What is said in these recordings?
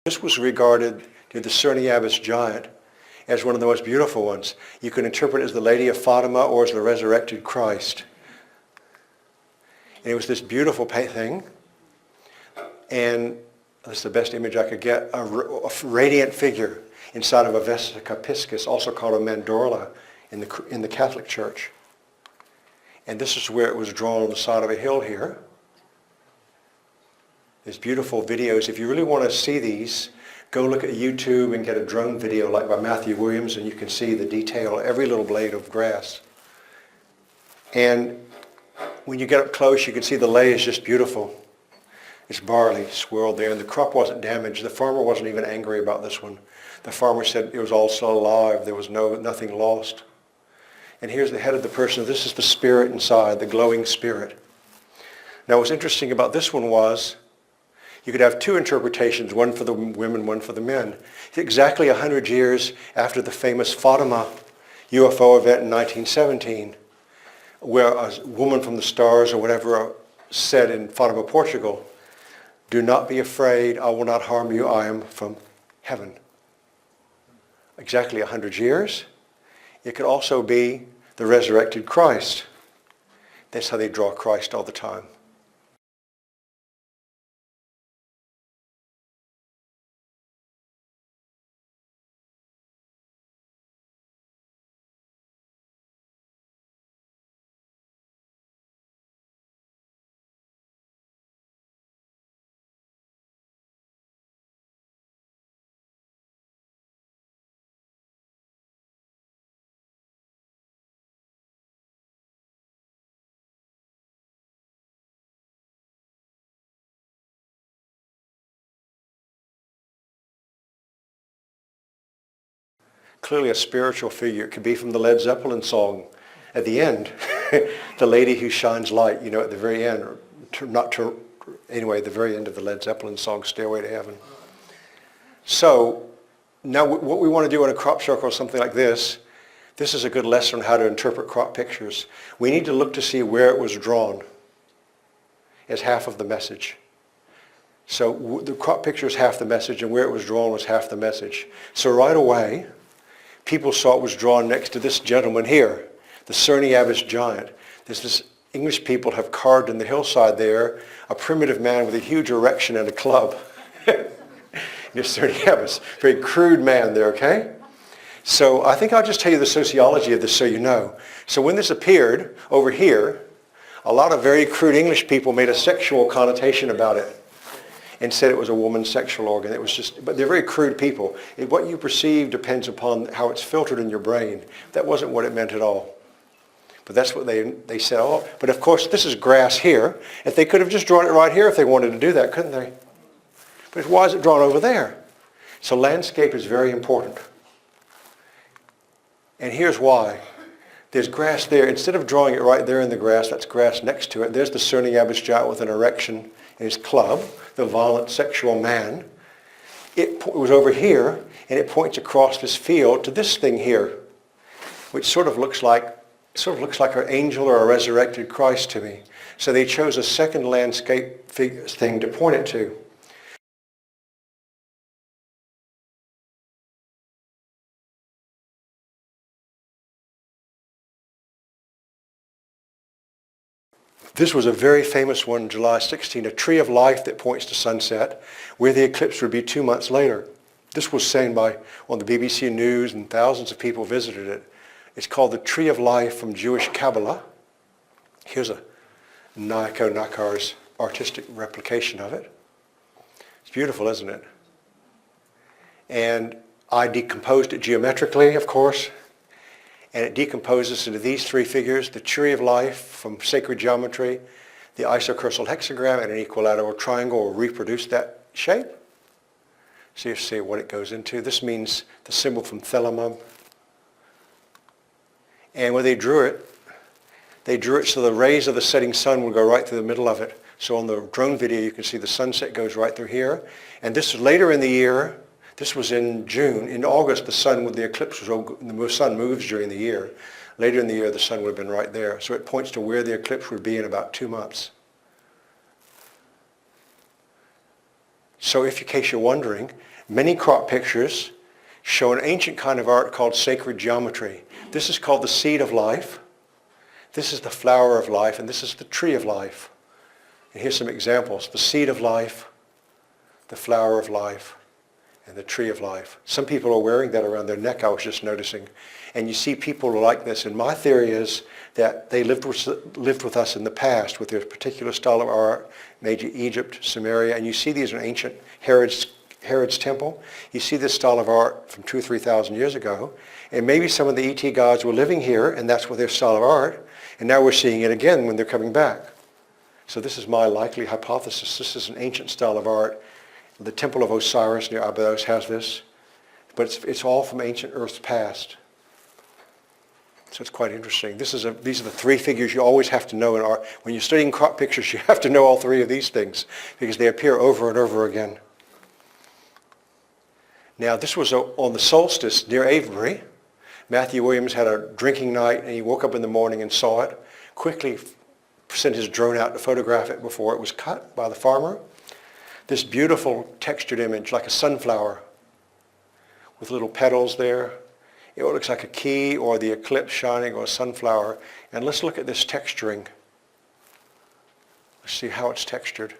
This was regarded to the Cerniabus giant as one of the most beautiful ones. You can interpret it as the Lady of Fatima or as the resurrected Christ. And it was this beautiful thing, and that's the best image I could get, a radiant figure inside of a vesica piscis, also called a mandorla in the Catholic Church. And this is where it was drawn on the side of a hill here. There's beautiful videos. If you really want to see these, go look at YouTube and get a drone video like by Matthew Williams, and you can see the detail, every little blade of grass. And when you get up close, you can see the lay is just beautiful. It's barley swirled there, and the crop wasn't damaged. The farmer wasn't even angry about this one. The farmer said it was all still alive. There was nothing lost. And here's the head of the person. This is the spirit inside, the glowing spirit. Now what's interesting about this one was you could have two interpretations, one for the women, one for the men. Exactly 100 years after the famous Fatima UFO event in 1917, where a woman from the stars or whatever said in Fatima, Portugal, "Do not be afraid, I will not harm you, I am from heaven." Exactly 100 years. It could also be the resurrected Christ. That's how they draw Christ all the time. Clearly a spiritual figure. It could be from the Led Zeppelin song at the end. The lady who shines light, you know, at the very end. Anyway, the very end of the Led Zeppelin song, Stairway to Heaven. So now what we want to do in a crop circle or something like this is a good lesson on how to interpret crop pictures. We need to look to see where it was drawn as half of the message. So the crop picture is half the message, and where it was drawn was half the message. So right away, people saw it was drawn next to this gentleman here, the Cerniabus giant. This English people have carved in the hillside there a primitive man with a huge erection and a club. Cerniabus, very crude man there, okay? So I think I'll just tell you the sociology of this so you know. So when this appeared over here, a lot of very crude English people made a sexual connotation about it and said it was a woman's sexual organ. It was just, but they're very crude people. What you perceive depends upon how it's filtered in your brain. That wasn't what it meant at all. But that's what they said. Oh, but of course, this is grass here. If they could have just drawn it right here if they wanted to do that, couldn't they? But why is it drawn over there? So landscape is very important. And here's why. There's grass there. Instead of drawing it right there in the grass, that's grass next to it. There's the Cerniabus giant with an erection in his club, the violent sexual man. It was over here, and it points across this field to this thing here, which sort of looks like an angel or a resurrected Christ to me. So they chose a second landscape thing to point it to. This was a very famous one, July 16, a tree of life that points to sunset, where the eclipse would be 2 months later. This was seen on the BBC News, and thousands of people visited it. It's called the Tree of Life from Jewish Kabbalah. Here's a Nico Nakar's artistic replication of it. It's beautiful, isn't it? And I decomposed it geometrically, of course. And it decomposes into these three figures: the tree of life from sacred geometry, the isocursal hexagram, and an equilateral triangle will reproduce that shape. So you see what it goes into. This means the symbol from Thelamum. And when they drew it so the rays of the setting sun would go right through the middle of it. So on the drone video you can see the sunset goes right through here. And this was later in the year. This was in June. In August, the sun moves during the year. Later in the year, the sun would have been right there. So it points to where the eclipse would be in about 2 months. So if in case you're wondering, Many crop pictures show an ancient kind of art called sacred geometry. This is called the seed of life. This is the flower of life, and this is the tree of life. And here's some examples. The seed of life, the flower of life, and the tree of life. Some people are wearing that around their neck, I was just noticing. And you see people like this. And my theory is that they lived with us in the past with their particular style of art, maybe Egypt, Samaria. And you see these in ancient Herod's temple. You see this style of art from 2,000 or 3,000 years ago. And maybe some of the ET gods were living here, and that's what their style of art. And now we're seeing it again when they're coming back. So this is my likely hypothesis. This is an ancient style of art. The Temple of Osiris near Abydos has this. But it's all from ancient Earth's past. So it's quite interesting. These are the three figures you always have to know in art. When you're studying crop pictures, you have to know all three of these things because they appear over and over again. Now this was on the solstice near Avebury. Matthew Williams had a drinking night and he woke up in the morning and saw it. Quickly sent his drone out to photograph it before it was cut by the farmer. This beautiful textured image like a sunflower with little petals there. It looks like a key or the eclipse shining or a sunflower. And let's look at this texturing. Let's see how it's textured.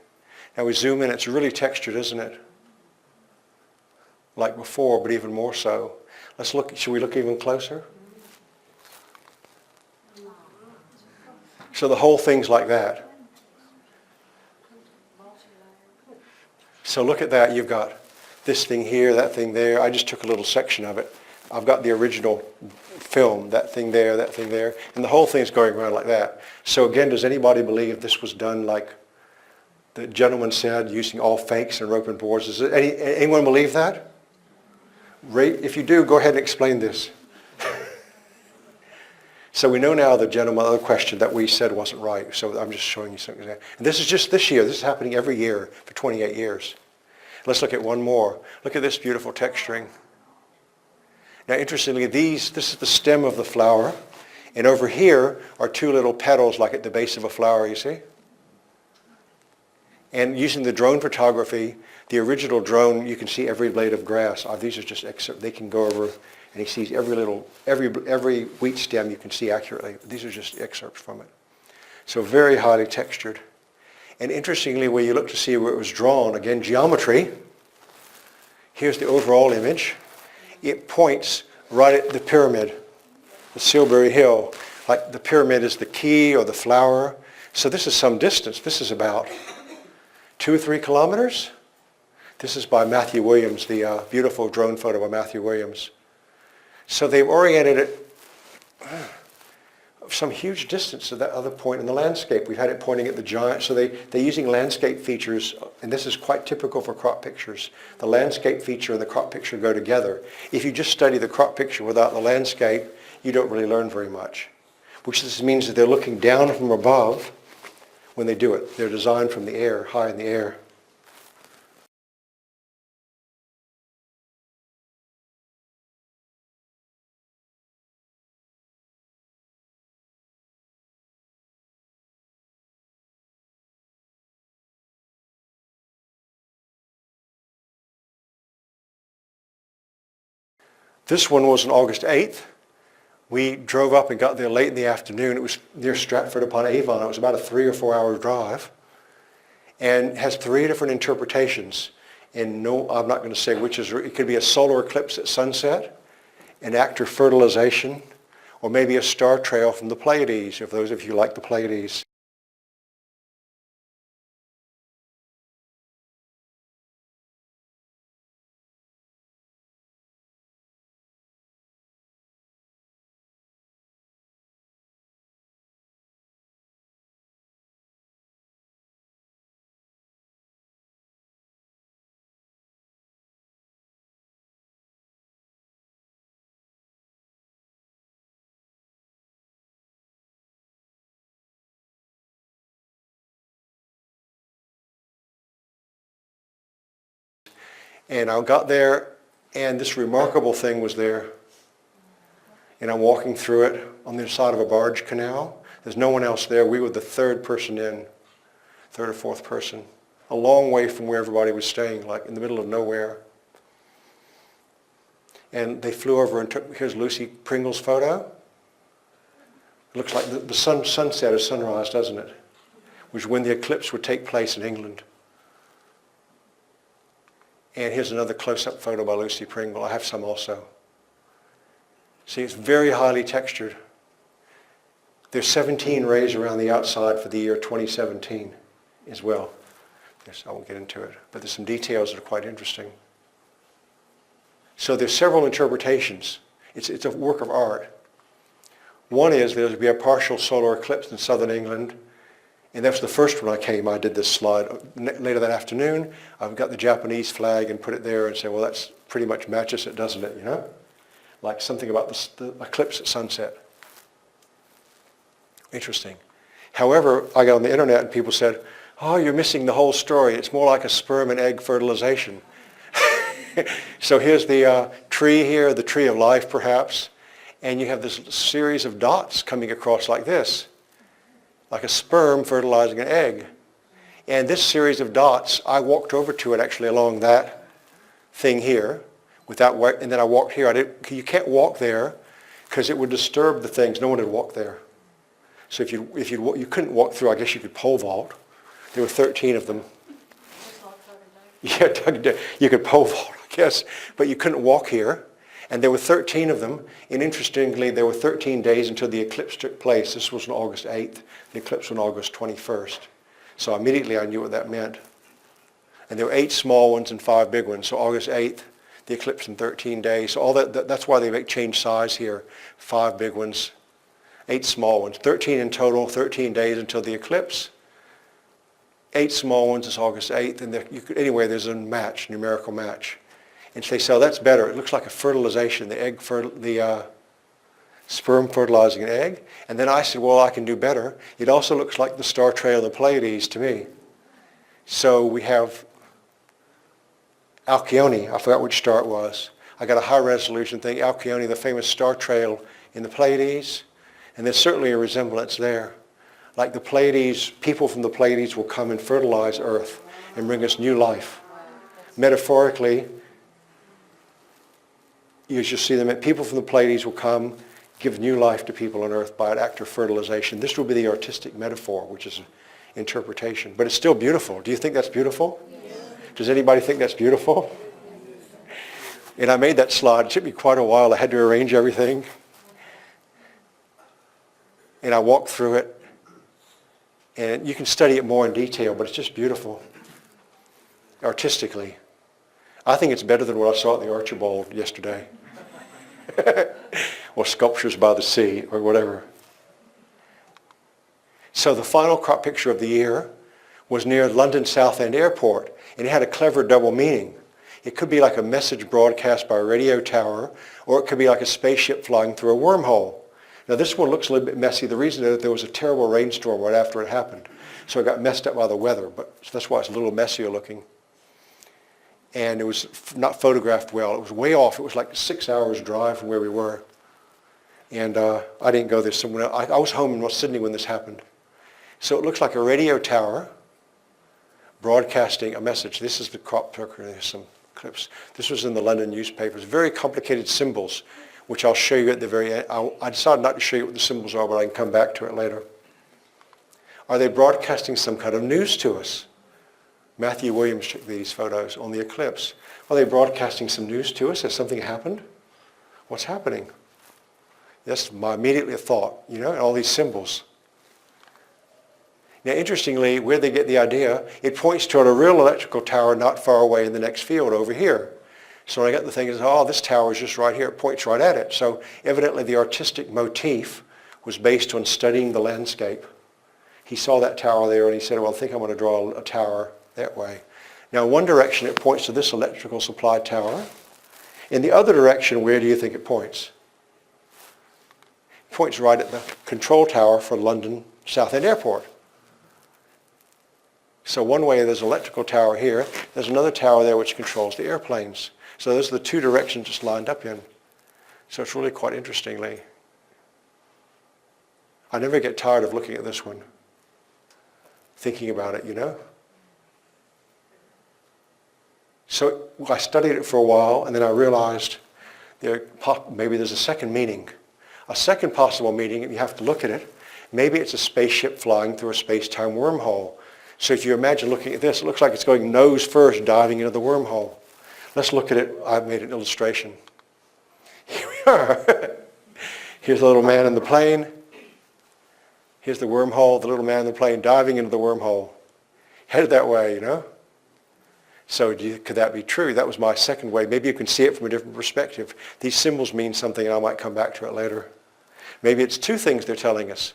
Now we zoom in, it's really textured, isn't it? Like before, but even more so. Let's look, should we look even closer? So the whole thing's like that. So look at that, you've got this thing here, that thing there. I just took a little section of it. I've got the original film, that thing there, and the whole thing's going around like that. So again, does anybody believe this was done like the gentleman said, using all fakes and rope and boards? Does anyone believe that? If you do, go ahead and explain this. So we know now the other question that we said wasn't right. So I'm just showing you something. And this is just this year. This is happening every year for 28 years. Let's look at one more. Look at this beautiful texturing. Now interestingly, this is the stem of the flower. And over here are two little petals like at the base of a flower, you see? And using the drone photography, the original drone, you can see every blade of grass. These are just excerpts. They can go over, and he sees every wheat stem you can see accurately. These are just excerpts from it. So very highly textured. And interestingly, where you look to see where it was drawn, again, geometry. Here's the overall image. It points right at the pyramid, the Silbury Hill. Like the pyramid is the key or the flower. So this is some distance. This is about 2 or 3 kilometers. This is by Matthew Williams, the beautiful drone photo by Matthew Williams. So they've oriented it some huge distance to that other point in the landscape. We've had it pointing at the giant. So they're using landscape features, and this is quite typical for crop pictures. The landscape feature and the crop picture go together. If you just study the crop picture without the landscape, you don't really learn very much. Which this means that they're looking down from above when they do it. They're designed from the air, high in the air. This one was on August 8th. We drove up and got there late in the afternoon. It was near Stratford upon Avon. It was about a 3 or 4 hour drive. And has 3 different interpretations. And no, I'm not going to say which is, it could be a solar eclipse at sunset, an actor fertilization, or maybe a star trail from the Pleiades, if those of you like the Pleiades. And I got there, and this remarkable thing was there. And I'm walking through it on the side of a barge canal. There's no one else there. We were the 3rd person in, 3rd or 4th person. A long way from where everybody was staying, like in the middle of nowhere. And they flew over and took, here's Lucy Pringle's photo. It looks like the sunset or sunrise, doesn't it? Which is when the eclipse would take place in England. And here's another close-up photo by Lucy Pringle. I have some also. See, it's very highly textured. There's 17 rays around the outside for the year 2017 as well. I won't get into it, but there's some details that are quite interesting. So there's several interpretations. It's a work of art. One is there'll be a partial solar eclipse in southern England, and that's the first one I did this slide. Later that afternoon, I've got the Japanese flag and put it there and say, well, that's pretty much matches it, doesn't it, you know? Like something about the eclipse at sunset. Interesting. However, I got on the internet and people said, oh, you're missing the whole story. It's more like a sperm and egg fertilization. So here's the tree here, the tree of life perhaps, and you have this series of dots coming across like this, like a sperm fertilizing an egg. And this series of dots, I walked over to it actually along that thing here, and then I walked here. You can't walk there because it would disturb the things. No one would walk there. So if you couldn't walk through, I guess you could pole vault. There were 13 of them. Yeah, you could pole vault, I guess, but you couldn't walk here. And there were 13 of them. And interestingly, there were 13 days until the eclipse took place. This was on August 8th. The eclipse was on August 21st. So immediately I knew what that meant. And there were 8 small ones and 5 big ones. So August 8th, the eclipse in 13 days. So all that's why they change size here. 5 big ones, 8 small ones. 13 in total, 13 days until the eclipse. 8 small ones is August 8th, and anyway, there's a match, numerical match. And they say, oh, that's better. It looks like a fertilization, the sperm fertilizing an egg. And then I said, well, I can do better. It also looks like the star trail of the Pleiades to me. So we have Alcyone. I forgot which star it was. I got a high resolution thing, Alcyone, the famous star trail in the Pleiades. And there's certainly a resemblance there. Like the Pleiades, people from the Pleiades will come and fertilize Earth and bring us new life. Metaphorically, you should see them. People from the Pleiades will come, give new life to people on Earth by an act of fertilization. This will be the artistic metaphor, which is interpretation. But it's still beautiful. Do you think that's beautiful? Yes. Does anybody think that's beautiful? And I made that slide. It took me quite a while. I had to arrange everything. And I walked through it. And you can study it more in detail, but it's just beautiful, artistically. I think it's better than what I saw at the Archibald yesterday. Or Sculptures by the Sea, or whatever. So the final crop picture of the year was near London Southend Airport, and it had a clever double meaning. It could be like a message broadcast by a radio tower, or it could be like a spaceship flying through a wormhole. Now this one looks a little bit messy. The reason is that there was a terrible rainstorm right after it happened. So it got messed up by the weather, but that's why it's a little messier looking. And it was not photographed well. It was way off. It was like 6 hours drive from where we were. And I didn't go there. Someone else. I was home in Sydney when this happened. So it looks like a radio tower broadcasting a message. This is the crop picture. There's some clips. This was in the London newspapers. Very complicated symbols, which I'll show you at the very end. I decided not to show you what the symbols are, but I can come back to it later. Are they broadcasting some kind of news to us? Matthew Williams took these photos on the eclipse. Are they broadcasting some news to us? Has something happened? What's happening? That's my immediate thought, you know, and all these symbols. Now, interestingly, where they get the idea, it points toward a real electrical tower not far away in the next field over here. So when I got the thing, oh, this tower is just right here. It points right at it. So evidently the artistic motif was based on studying the landscape. He saw that tower there and he said, well, I think I'm going to draw a tower that way. Now, in one direction, it points to this electrical supply tower. In the other direction, where do you think it points? It points right at the control tower for London Southend Airport. So one way, there's an electrical tower here. There's another tower there which controls the airplanes. So those are the two directions it's lined up in. So it's really quite interestingly. I never get tired of looking at this one, thinking about it, you know. So I studied it for a while, and then I realized Maybe there's a second meaning. A second possible meaning, if you have to look at it, maybe it's a spaceship flying through a space-time wormhole. So if you imagine looking at this, it looks like it's going nose first, diving into the wormhole. Let's look at it. I've made an illustration. Here we are. Here's the little man in the plane. Here's the wormhole, the little man in the plane diving into the wormhole. Headed that way, you know. So could that be true? That was my second way. Maybe you can see it from a different perspective. These symbols mean something, and I might come back to it later. Maybe it's two things they're telling us.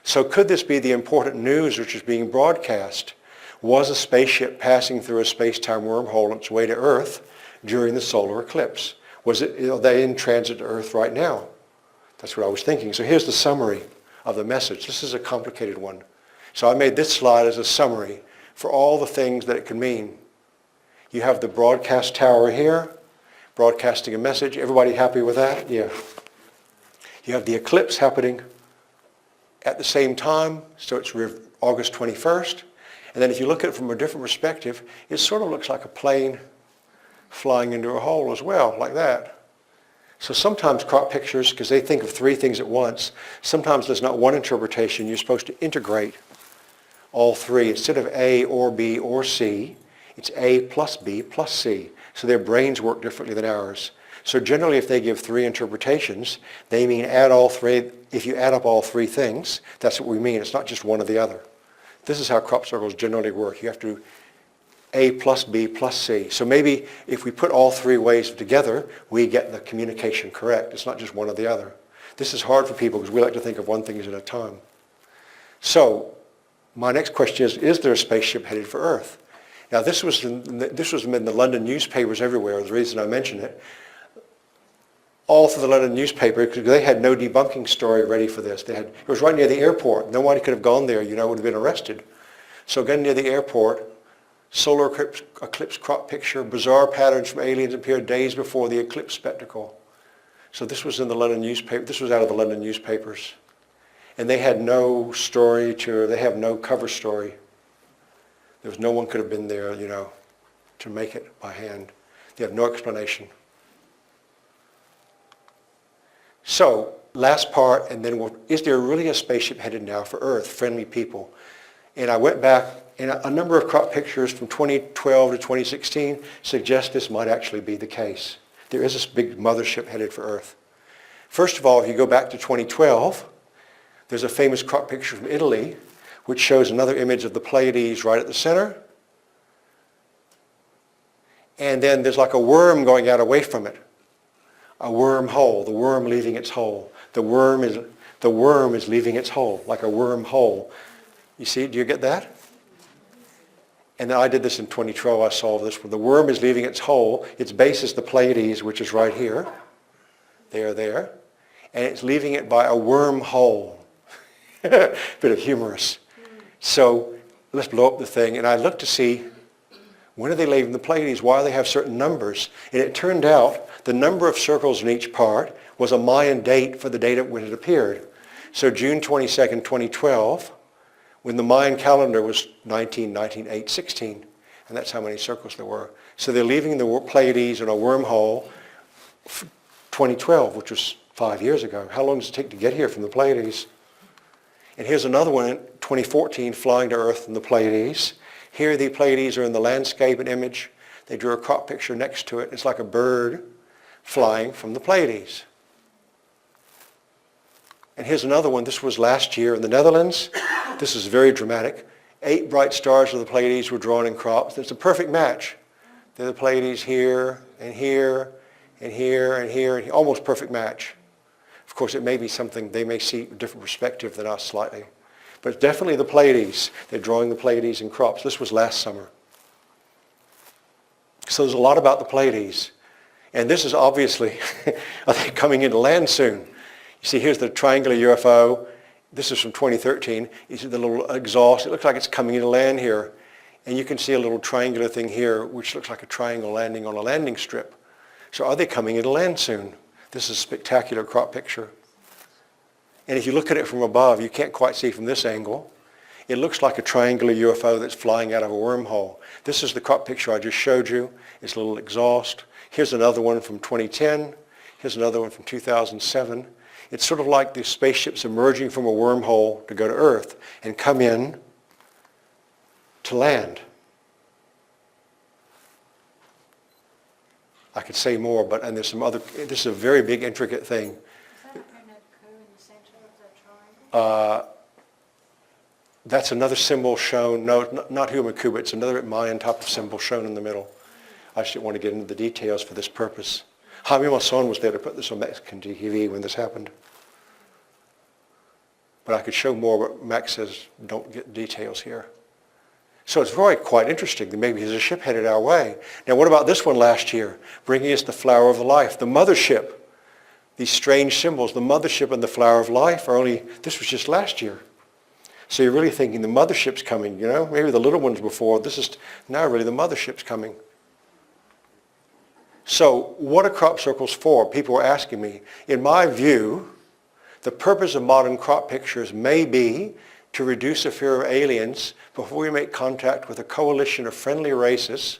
So could this be the important news which is being broadcast? Was a spaceship passing through a space-time wormhole on its way to Earth during the solar eclipse? Are they in transit to Earth right now? That's what I was thinking. So here's the summary of the message. This is a complicated one. So I made this slide as a summary for all the things that it could mean. You have the broadcast tower here, broadcasting a message. Everybody happy with that? Yeah. You have the eclipse happening at the same time, so it's August 21st. And then if you look at it from a different perspective, it sort of looks like a plane flying into a hole as well, like that. So sometimes crop pictures, because they think of three things at once, sometimes there's not one interpretation. You're supposed to integrate all three. Instead of A or B or C, it's A plus B plus C. So their brains work differently than ours. So generally if they give three interpretations, they mean add all three. If you add up all three things, that's what we mean. It's not just one or the other. This is how crop circles generally work. You have to A plus B plus C. So maybe if we put all three ways together, we get the communication correct. It's not just one or the other. This is hard for people because we like to think of one thing at a time. So my next question is there a spaceship headed for Earth? Now this was in the London newspapers everywhere. The reason I mention it, all through the London newspaper, because they had no debunking story ready for this. It was right near the airport. Nobody could have gone there, would have been arrested. So again, near the airport, solar eclipse crop picture, bizarre patterns from aliens appeared days before the eclipse spectacle. So this was in the London newspaper. This was out of the London newspapers. And they had no story they have no cover story. There was no one could have been there, to make it by hand. They have no explanation. So, last part, and then is there really a spaceship headed now for Earth, friendly people? And I went back, and a number of crop pictures from 2012 to 2016 suggest this might actually be the case. There is this big mothership headed for Earth. First of all, if you go back to 2012, there's a famous crop picture from Italy, which shows another image of the Pleiades right at the center. And then there's like a worm going out away from it. A wormhole, the worm leaving its hole. The worm is leaving its hole, like a wormhole. You see, do you get that? And then I did this in 2012, I solved this. When the worm is leaving its hole, its base is the Pleiades, which is right here. There. And it's leaving it by a wormhole. Bit of humorous. So let's blow up the thing. And I looked to see, when are they leaving the Pleiades? Why do they have certain numbers? And it turned out the number of circles in each part was a Mayan date for the date when it appeared. So June 22nd, 2012, when the Mayan calendar was 19/8/16, and that's how many circles there were. So they're leaving the Pleiades in a wormhole 2012, which was 5 years ago. How long does it take to get here from the Pleiades? And here's another one in 2014, flying to Earth from the Pleiades. Here the Pleiades are in the landscape and image. They drew a crop picture next to it. It's like a bird flying from the Pleiades. And here's another one. This was last year in the Netherlands. This is very dramatic. 8 bright stars of the Pleiades were drawn in crops. It's a perfect match. They're the Pleiades here, and here, and here, and here, and here. Almost perfect match. Of course, it may be something they may see a different perspective than us slightly. But it's definitely the Pleiades. They're drawing the Pleiades in crops. This was last summer. So there's a lot about the Pleiades. And this is obviously, are they coming into land soon? You see, here's the triangular UFO. This is from 2013. You see the little exhaust. It looks like it's coming into land here. And you can see a little triangular thing here, which looks like a triangle landing on a landing strip. So are they coming into land soon? This is a spectacular crop picture. And if you look at it from above, you can't quite see from this angle. It looks like a triangular UFO that's flying out of a wormhole. This is the crop picture I just showed you. It's a little exhaust. Here's another one from 2010. Here's another one from 2007. It's sort of like the spaceships emerging from a wormhole to go to Earth and come in to land. I could say more, and there's some other, this is a very big, intricate thing. Is that a pyramid coup in the center of the triangle? That's another symbol shown, no, not human coup, but it's another Mayan type of symbol shown in the middle. I just didn't want to get into the details for this purpose. Jaime Maussan was there to put this on Mexican TV when this happened. But I could show more, but Max says don't get details here. So it's really quite interesting that maybe there's a ship headed our way. Now what about this one last year? Bringing us the flower of life, the mothership. These strange symbols, the mothership and the flower of life are only, this was just last year. So you're really thinking the mothership's coming, you know? Maybe the little ones before, this is now really the mothership's coming. So what are crop circles for? People were asking me. In my view, the purpose of modern crop pictures may be to reduce the fear of aliens before we make contact with a coalition of friendly races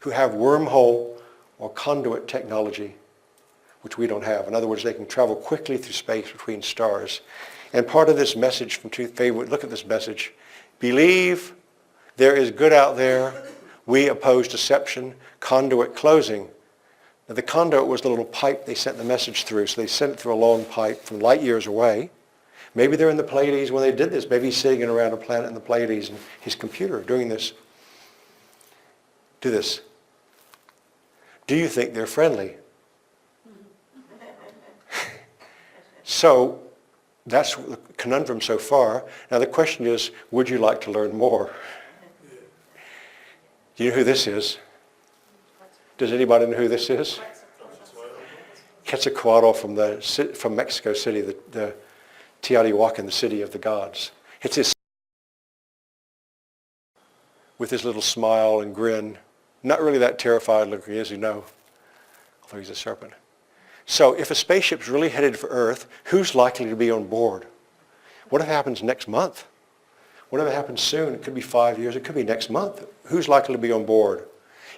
who have wormhole or conduit technology, which we don't have. In other words, they can travel quickly through space between stars. And part of this message from look at this message. Believe there is good out there. We oppose deception. Conduit closing. Now the conduit was the little pipe they sent the message through. So they sent it through a long pipe from light years away. Maybe they're in the Pleiades when they did this. Maybe he's sitting around a planet in the Pleiades and his computer doing this. Do this. Do you think they're friendly? So that's the conundrum so far. Now the question is, would you like to learn more? Do you know who this is? Does anybody know who this is? Quetzalcoatle from Mexico City, the Teotihuacan, the city of the gods. It's his with his little smile and grin. Not really that terrified looking, as you know, although he's a serpent. So if a spaceship's really headed for Earth, who's likely to be on board? What if it happens next month? What if it happens soon? It could be 5 years. It could be next month. Who's likely to be on board?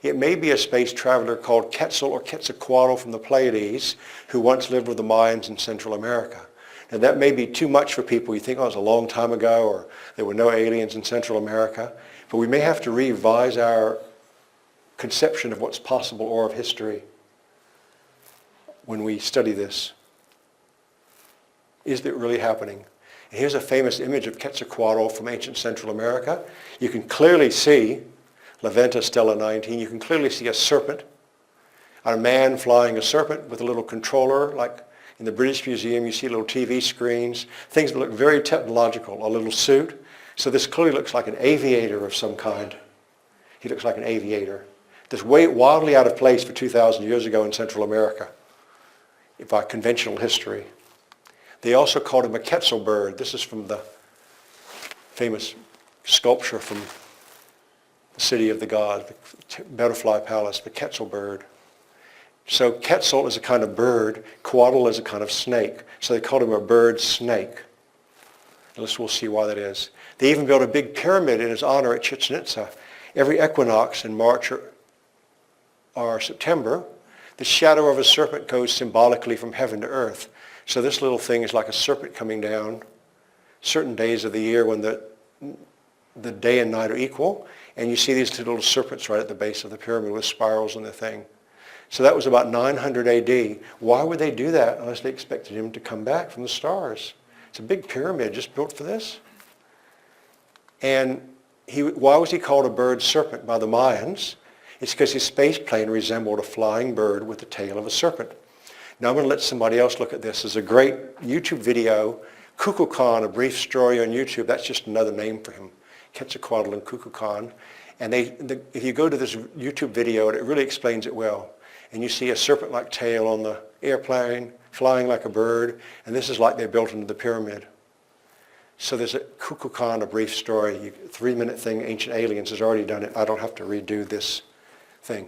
It may be a space traveler called Quetzal or Quetzalcoatle from the Pleiades who once lived with the Mayans in Central America. Now that may be too much for people. You think, oh, it was a long time ago, or there were no aliens in Central America. But we may have to revise our conception of what's possible or of history when we study this. Is it really happening? And here's a famous image of Quetzalcoatl from ancient Central America. You can clearly see, La Venta Stella 19, you can clearly see a serpent, a man flying a serpent with a little controller, like in the British Museum you see little TV screens, things that look very technological, a little suit. So this clearly looks like an aviator of some kind. He looks like an aviator. That's wildly out of place for 2,000 years ago in Central America by conventional history. They also called him a Quetzal bird. This is from the famous sculpture from the city of the gods, the Butterfly Palace, the Quetzal bird. So Quetzal is a kind of bird, Coatl is a kind of snake. So they called him a bird snake. We'll see why that is. They even built a big pyramid in his honor at Chichen Itza. Every equinox in March or September, the shadow of a serpent goes symbolically from heaven to earth. So this little thing is like a serpent coming down certain days of the year when the day and night are equal. And you see these two little serpents right at the base of the pyramid with spirals in the thing. So that was about 900 AD. Why would they do that unless they expected him to come back from the stars? It's a big pyramid just built for this. And why was he called a bird serpent by the Mayans? It's because his space plane resembled a flying bird with the tail of a serpent. Now I'm going to let somebody else look at this. There's a great YouTube video, Kukulkan, a brief story on YouTube. That's just another name for him, Quetzalcoatl and Kukulkan. And if you go to this YouTube video, it really explains it well. And you see a serpent-like tail on the airplane, flying like a bird, and this is like they built into the pyramid. So there's a Kukulkan, a brief story, 3-minute thing, Ancient Aliens has already done it. I don't have to redo this thing.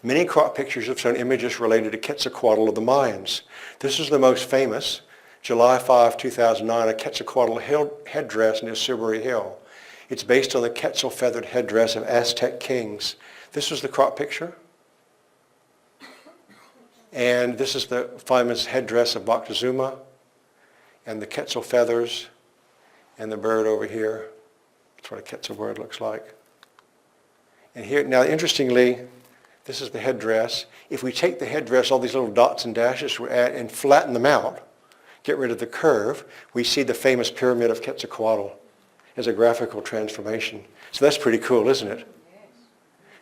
Many crop pictures have shown images related to Quetzalcoatl of the Mayans. This is the most famous, July 5, 2009, a Quetzalcoatl headdress near Silbury Hill. It's based on the Quetzal feathered headdress of Aztec kings. This was the crop picture. And this is the famous headdress of Moctezuma, and the Quetzal feathers, and the bird over here. That's what a Quetzal bird looks like. And here, now interestingly, this is the headdress. If we take the headdress, all these little dots and dashes, and flatten them out, get rid of the curve, we see the famous pyramid of Quetzalcoatl as a graphical transformation. So that's pretty cool, isn't it?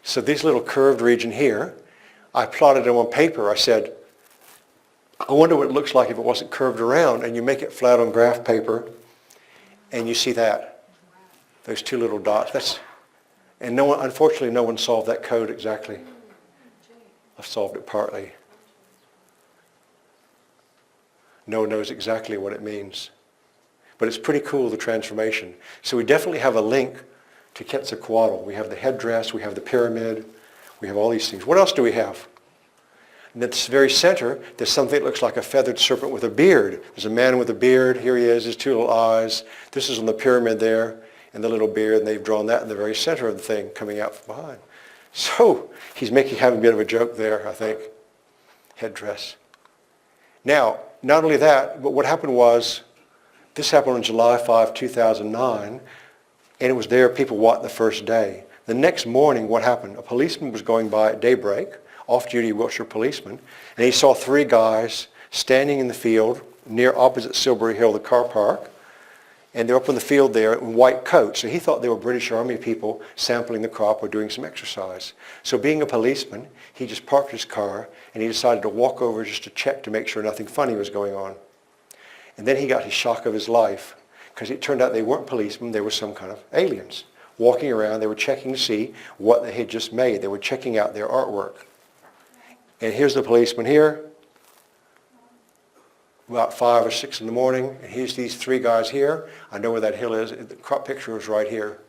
So this little curved region here, I plotted it on paper. I said, I wonder what it looks like if it wasn't curved around, and you make it flat on graph paper, and you see that. Those two little dots. And no one, unfortunately, no one solved that code exactly. I've solved it partly. No one knows exactly what it means. But it's pretty cool, the transformation. So we definitely have a link to Quetzalcoatl. We have the headdress, we have the pyramid, we have all these things. What else do we have? And at the very center, there's something that looks like a feathered serpent with a beard. There's a man with a beard. Here he is, his two little eyes. This is on the pyramid there, and the little beard, and they've drawn that in the very center of the thing coming out from behind. So he's having a bit of a joke there, I think. Headdress. Now, not only that, but what happened was, this happened on July 5, 2009, and it was there people walked the first day. The next morning, what happened? A policeman was going by at daybreak, off-duty Wiltshire policeman, and he saw three guys standing in the field near opposite Silbury Hill, the car park, and they're up in the field there in white coats. So he thought they were British Army people sampling the crop or doing some exercise. So being a policeman, he just parked his car and he decided to walk over just to check to make sure nothing funny was going on. And then he got his shock of his life, because it turned out they weren't policemen, they were some kind of aliens. Walking around, they were checking to see what they had just made. They were checking out their artwork. And here's the policeman here, about 5 or 6 in the morning, and here's these three guys here. I know where that hill is. The crop picture is right here.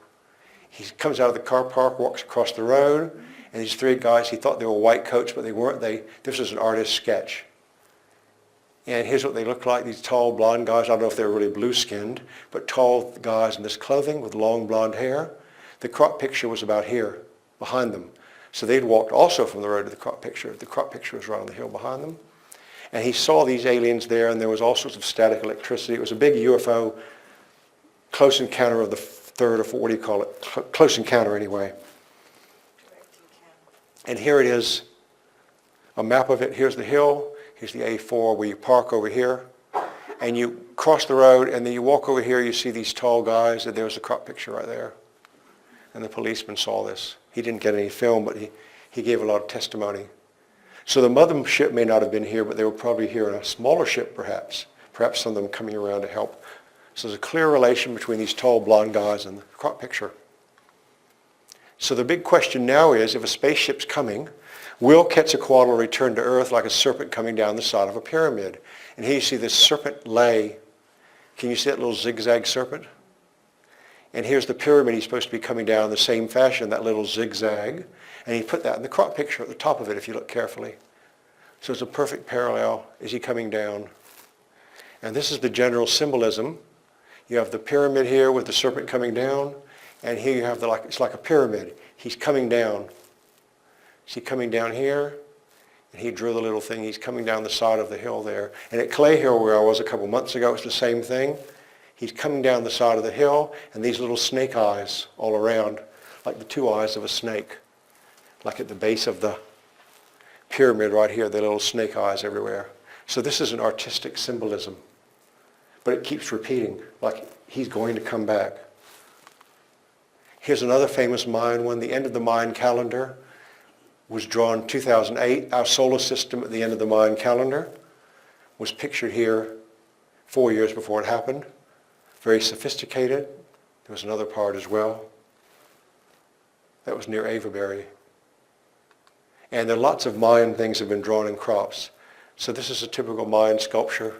He comes out of the car park, walks across the road, and these three guys, he thought they were white coats, but they weren't. This was an artist's sketch. And here's what they look like, these tall blonde guys. I don't know if they're really blue-skinned, but tall guys in this clothing with long blonde hair. The crop picture was about here, behind them. So they'd walked also from the road to the crop picture. The crop picture was right on the hill behind them. And he saw these aliens there, and there was all sorts of static electricity. It was a big UFO, close encounter of the third or fourth, what do you call it? Close encounter anyway. And here it is, a map of it. Here's the hill. Here's the A4 where you park over here. And you cross the road, and then you walk over here, you see these tall guys, and there's a crop picture right there. And the policeman saw this. He didn't get any film, but he gave a lot of testimony. So the mothership may not have been here, but they were probably here in a smaller ship perhaps. Perhaps some of them coming around to help. So there's a clear relation between these tall blonde guys and the crop picture. So the big question now is, if a spaceship's coming, will Quetzalcoatl return to Earth like a serpent coming down the side of a pyramid? And here you see this serpent lay. Can you see that little zigzag serpent? And here's the pyramid. He's supposed to be coming down in the same fashion, that little zigzag. And he put that in the crop picture at the top of it if you look carefully. So it's a perfect parallel. Is he coming down? And this is the general symbolism. You have the pyramid here with the serpent coming down. And here you have it's like a pyramid. He's coming down. Is he coming down here? And he drew the little thing. He's coming down the side of the hill there. And at Clay Hill, where I was a couple months ago, it's the same thing. He's coming down the side of the hill, and these little snake eyes all around, like the two eyes of a snake. Like at the base of the pyramid right here, the little snake eyes everywhere. So this is an artistic symbolism. But it keeps repeating, like he's going to come back. Here's another famous Mayan one. The end of the Mayan calendar was drawn 2008. Our solar system at the end of the Mayan calendar was pictured here 4 years before it happened. Very sophisticated. There was another part as well. That was near Avebury. And there are lots of Mayan things that have been drawn in crops. So this is a typical Mayan sculpture.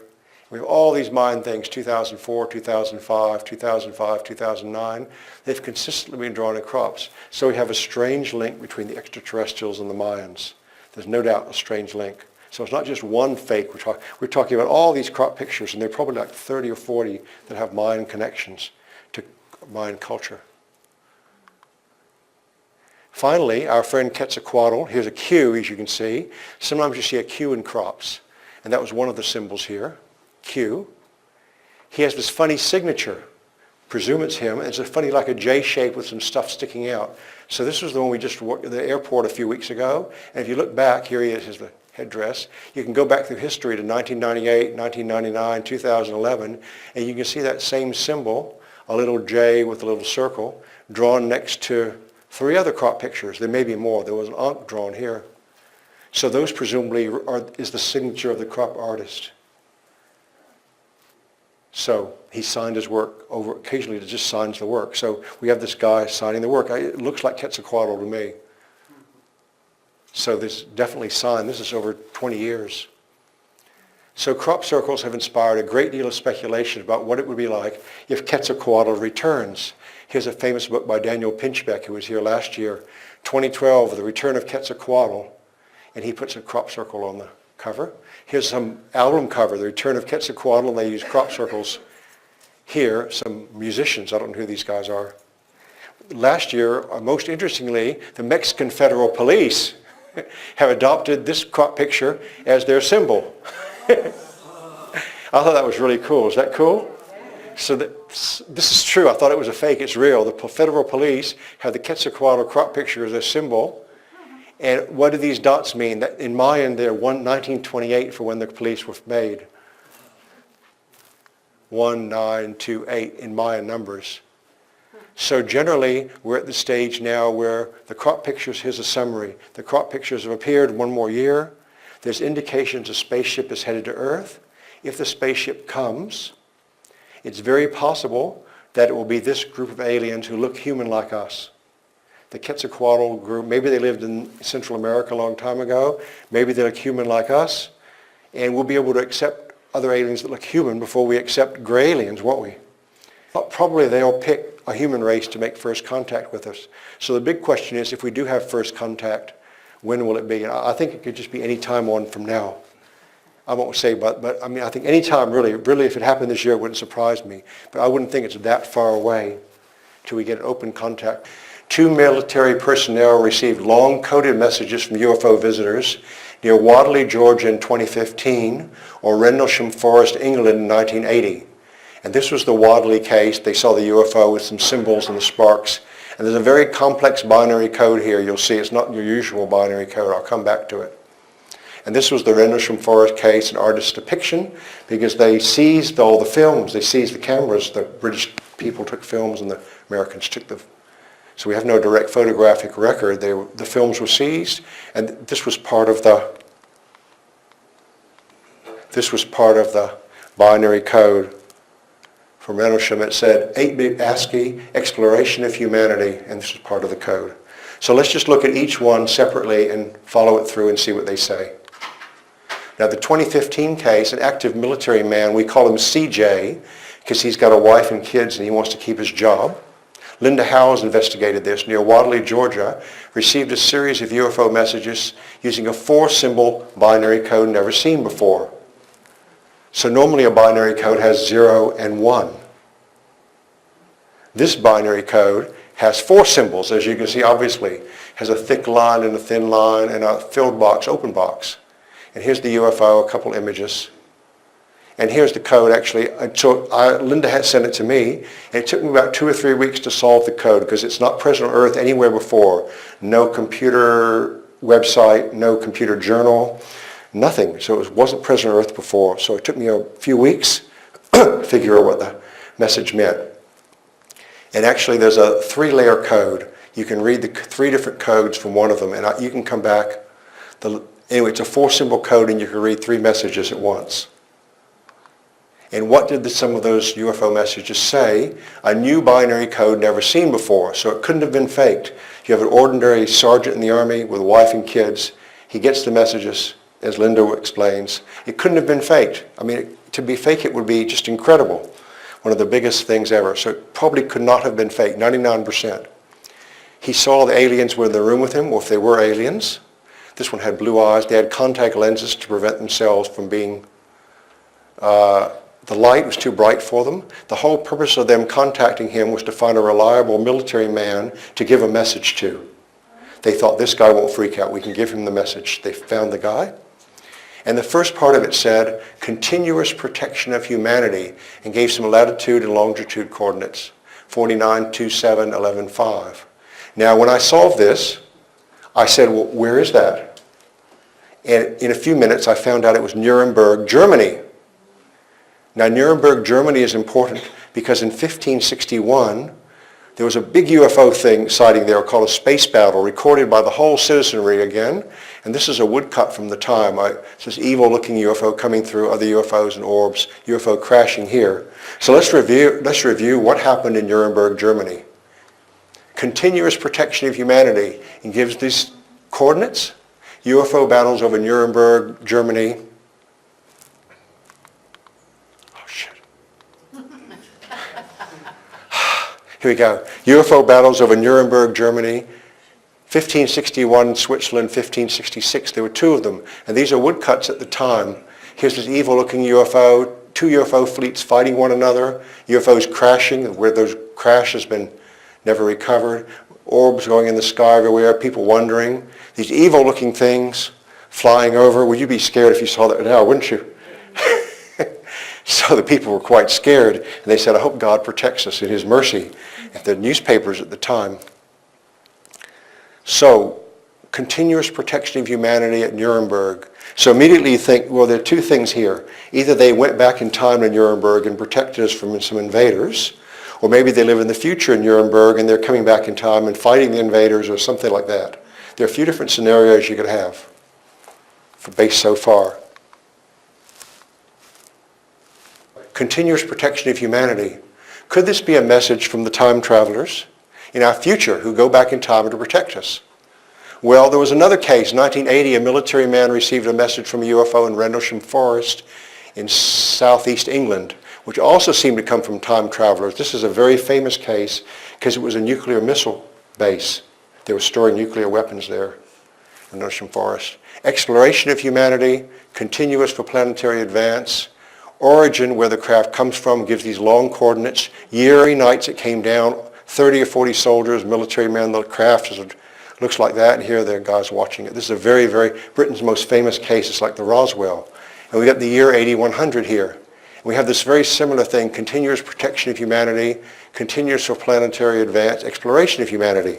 We have all these Mayan things, 2004, 2005, 2005, 2009. They've consistently been drawn in crops. So we have a strange link between the extraterrestrials and the Mayans. There's no doubt a strange link. So it's not just one fake. We're talking about all these crop pictures, and there are probably like 30 or 40 that have Mayan connections to Mayan culture. Finally, our friend Quetzalcoatl, here's a Q, as you can see. Sometimes you see a Q in crops, and that was one of the symbols here, Q. He has this funny signature. Presume it's him. It's a funny, like a J shape with some stuff sticking out. So this was the one we just walked at the airport a few weeks ago. And if you look back, here he is, his headdress. You can go back through history to 1998, 1999, 2011, and you can see that same symbol, a little J with a little circle, drawn next to 3 other crop pictures. There may be more. There was an Ankh drawn here. So those presumably is the signature of the crop artist. So he signed his work over, occasionally it just signs the work. So we have this guy signing the work. It looks like Quetzalcoatl to me. So this definitely signed. This is over 20 years. So crop circles have inspired a great deal of speculation about what it would be like if Quetzalcoatl returns. Here's a famous book by Daniel Pinchbeck, who was here last year, 2012, The Return of Quetzalcoatl, and he puts a crop circle on the cover. Here's some album cover, The Return of Quetzalcoatl, and they use crop circles. Here, some musicians, I don't know who these guys are. Last year, most interestingly, the Mexican Federal Police have adopted this crop picture as their symbol. I thought that was really cool. Is that cool? So this is true. I thought it was a fake. It's real. The Federal Police have the Quetzalcoatl crop picture as their symbol. And what do these dots mean? That in Mayan, they're 1928 for when the police were made. 1928 in Mayan numbers. So generally, we're at the stage now where the crop pictures, here's a summary. The crop pictures have appeared 1 more year. There's indications a spaceship is headed to Earth. If the spaceship comes, it's very possible that it will be this group of aliens who look human like us. The Quetzalcoatl group, maybe they lived in Central America a long time ago. Maybe they look human like us. And we'll be able to accept other aliens that look human before we accept gray aliens, won't we? Probably they'll pick a human race to make first contact with us. So the big question is, if we do have first contact, when will it be? And I think it could just be any time on from now. I won't say, but I mean, I think any time really, if it happened this year, it wouldn't surprise me. But I wouldn't think it's that far away till we get an open contact. 2 military personnel received long-coded messages from UFO visitors near Wadley, Georgia in 2015, or Rendlesham Forest, England in 1980. And this was the Wadley case. They saw the UFO with some symbols and the sparks. And there's a very complex binary code here. You'll see it's not your usual binary code. I'll come back to it. And this was the Rendlesham Forest case, an artist's depiction, because they seized all the films. They seized the cameras. The British people took films and the Americans took the. So we have no direct photographic record. The films were seized, and this was part of the binary code. From Rendlesham, it said 8-bit ASCII, exploration of humanity, and this is part of the code. So let's just look at each one separately and follow it through and see what they say. Now the 2015 case, an active military man, we call him CJ, because he's got a wife and kids and he wants to keep his job. Linda Howes investigated this near Wadley, Georgia, received a series of UFO messages using a 4-symbol binary code never seen before. So normally a binary code has 0 and 1. This binary code has 4 symbols, as you can see, obviously. Has a thick line and a thin line and a filled box, open box. And here's the UFO, a couple images. And here's the code, actually. Linda had sent it to me, and it took me about 2 or 3 weeks to solve the code because it's not present on Earth anywhere before. No computer website, no computer journal, nothing. So it wasn't present on Earth before. So it took me a few weeks to figure out what the message meant. And actually there's a 3-layer code. You can read the 3 different codes from one of them, and you can come back. Anyway, it's a 4-symbol code, and you can read 3 messages at once. And what did some of those UFO messages say? A new binary code never seen before, so it couldn't have been faked. You have an ordinary sergeant in the Army with a wife and kids. He gets the messages, as Linda explains. It couldn't have been faked. I mean, to be fake, it would be just incredible. One of the biggest things ever. So it probably could not have been faked, 99%. He saw the aliens were in the room with him, or if they were aliens. This one had blue eyes. They had contact lenses to prevent themselves from being... the light was too bright for them. The whole purpose of them contacting him was to find a reliable military man to give a message to. They thought, this guy won't freak out. We can give him the message. They found the guy. And the first part of it said, continuous protection of humanity, and gave some latitude and longitude coordinates, 49, 27, 11, 5. Now, when I solved this, I said, well, where is that? And in a few minutes, I found out it was Nuremberg, Germany. Now, Nuremberg, Germany is important because in 1561, there was a big UFO sighting there called a space battle, recorded by the whole citizenry again. And this is a woodcut from the time. It's this evil-looking UFO coming through other UFOs and orbs, UFO crashing here. So let's review what happened in Nuremberg, Germany. Continuous protection of humanity, and gives these coordinates. UFO battles over Nuremberg, Germany. Oh, shit. Here we go. UFO battles over Nuremberg, Germany. 1561 Switzerland, 1566. There were two of them. And these are woodcuts at the time. Here's this evil-looking UFO, two UFO fleets fighting one another, UFOs crashing, where those crash has been never recovered, orbs going in the sky everywhere, people wondering. These evil-looking things flying over. Would you be scared if you saw that now, wouldn't you? So the people were quite scared, and they said, I hope God protects us in his mercy. At the newspapers at the time. So, continuous protection of humanity at Nuremberg. So immediately you think, well, there are two things here. Either they went back in time to Nuremberg and protected us from some invaders, or maybe they live in the future in Nuremberg and they're coming back in time and fighting the invaders or something like that. There are a few different scenarios you could have for based so far. Continuous protection of humanity. Could this be a message from the time travelers in our future who go back in time to protect us? Well, there was another case. In 1980, a military man received a message from a UFO in Rendlesham Forest in southeast England, which also seemed to come from time travelers. This is a very famous case because it was a nuclear missile base. They were storing nuclear weapons there in Rendlesham Forest. Exploration of humanity, continuous for planetary advance. Origin, where the craft comes from, gives these long coordinates. Year, nights it came down, 30 or 40 soldiers, military men, the craft looks like that, and here there are guys watching it. This is a very, very, Britain's most famous case. It's like the Roswell. And we got the year 8100 here. And we have this very similar thing, continuous protection of humanity, continuous for planetary advance, exploration of humanity.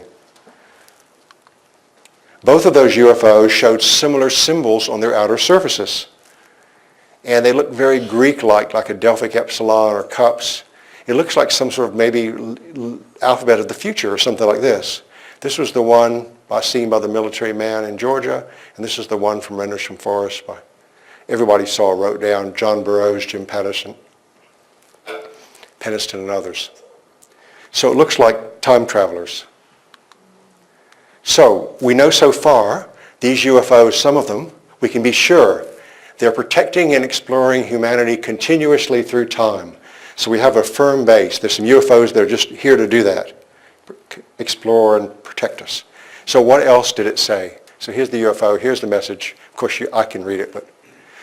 Both of those UFOs showed similar symbols on their outer surfaces. And they look very Greek-like, like a Delphic epsilon or cups. It looks like some sort of maybe alphabet of the future or something like this. This was the one seen by the military man in Georgia, and this is the one from Rendlesham Forest by everybody saw, wrote down, John Burroughs, Jim Peniston, and others. So it looks like time travelers. So we know so far, these UFOs, some of them, we can be sure they're protecting and exploring humanity continuously through time. So we have a firm base. There's some UFOs that are just here to do that, explore and protect us. So what else did it say? So here's the UFO, here's the message. Of course, I can read it, but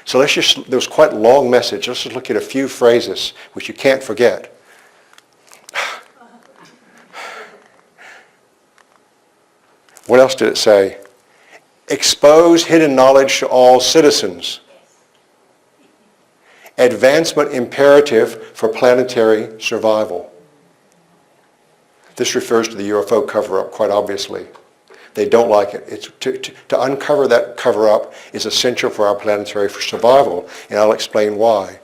so there was quite a long message. Let's just look at a few phrases which you can't forget. What else did it say? Expose hidden knowledge to all citizens. Advancement imperative for planetary survival. This refers to the UFO cover-up, quite obviously. They don't like it. It's to uncover that cover-up is essential for our planetary survival, and I'll explain why.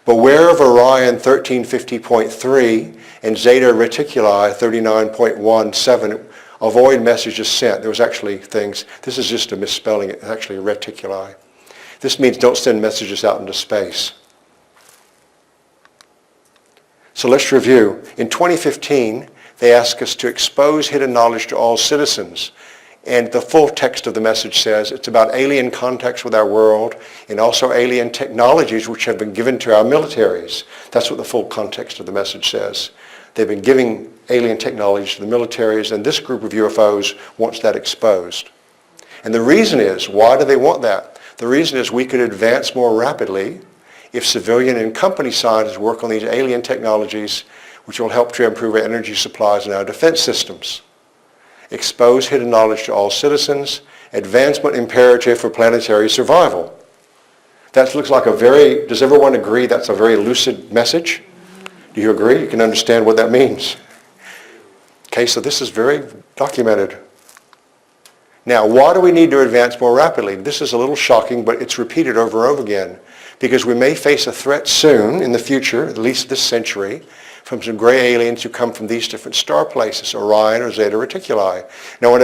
Beware of Orion 1350.3 and Zeta Reticuli 39.17. Avoid messages sent. There was actually things. This is just a misspelling. It's actually reticuli. This means don't send messages out into space. So let's review. In 2015, they asked us to expose hidden knowledge to all citizens. And the full text of the message says it's about alien contacts with our world and also alien technologies which have been given to our militaries. That's what the full context of the message says. They've been giving alien technology to the militaries, and this group of UFOs wants that exposed. And the reason is, why do they want that? The reason is we could advance more rapidly if civilian and company scientists work on these alien technologies which will help to improve our energy supplies and our defense systems. expose hidden knowledge to all citizens, advancement imperative for planetary survival. That looks like a very, does everyone agree that's a very lucid message? Do you agree? You can understand what that means. Okay, so this is very documented. Now, why do we need to advance more rapidly? This is a little shocking, but it's repeated over and over again. Because we may face a threat soon in the future, at least this century, from some gray aliens who come from these different star places, Orion or Zeta Reticuli. Now, when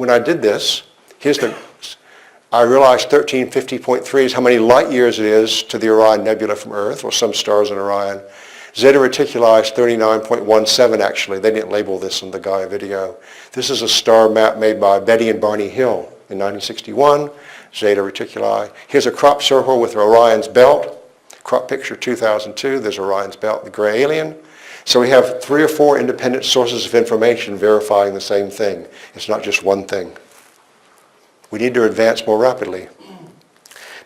I did this, I realized 1350.3 is how many light years it is to the Orion Nebula from Earth, or some stars in Orion. Zeta Reticuli is 39.17 actually. They didn't label this in the Gaia video. This is a star map made by Betty and Barney Hill in 1961. Zeta Reticuli. Here's a crop circle with Orion's belt. Crop picture 2002. There's Orion's belt, the gray alien. So we have 3 or 4 independent sources of information verifying the same thing. It's not just one thing. We need to advance more rapidly.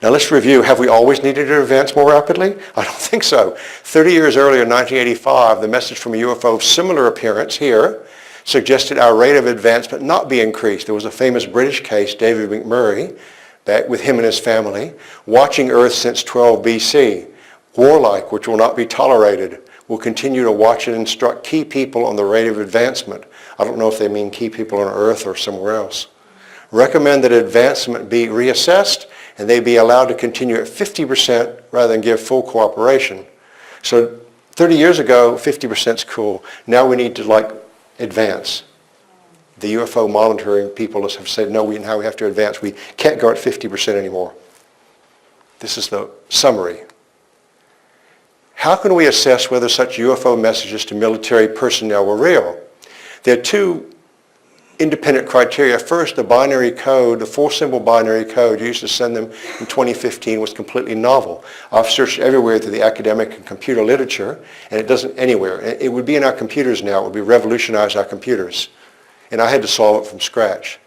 Now let's review, have we always needed to advance more rapidly? I don't think so. 30 years earlier, in 1985, the message from a UFO of similar appearance here suggested our rate of advancement not be increased. There was a famous British case, David McMurray, back with him and his family, watching Earth since 12 BC. Warlike, which will not be tolerated, will continue to watch and instruct key people on the rate of advancement. I don't know if they mean key people on Earth or somewhere else. Recommend that advancement be reassessed and they be allowed to continue at 50% rather than give full cooperation. So 30 years ago, 50% is cool. Now we need to advance. The UFO monitoring people have said, no, now we have to advance. We can't go at 50% anymore. This is the summary. How can we assess whether such UFO messages to military personnel were real? There are 2 independent criteria. First, the binary code, the 4-symbol binary code used to send them in 2015 was completely novel. I've searched everywhere through the academic and computer literature, and it doesn't anywhere. It would be in our computers now. It would be revolutionize our computers. And I had to solve it from scratch.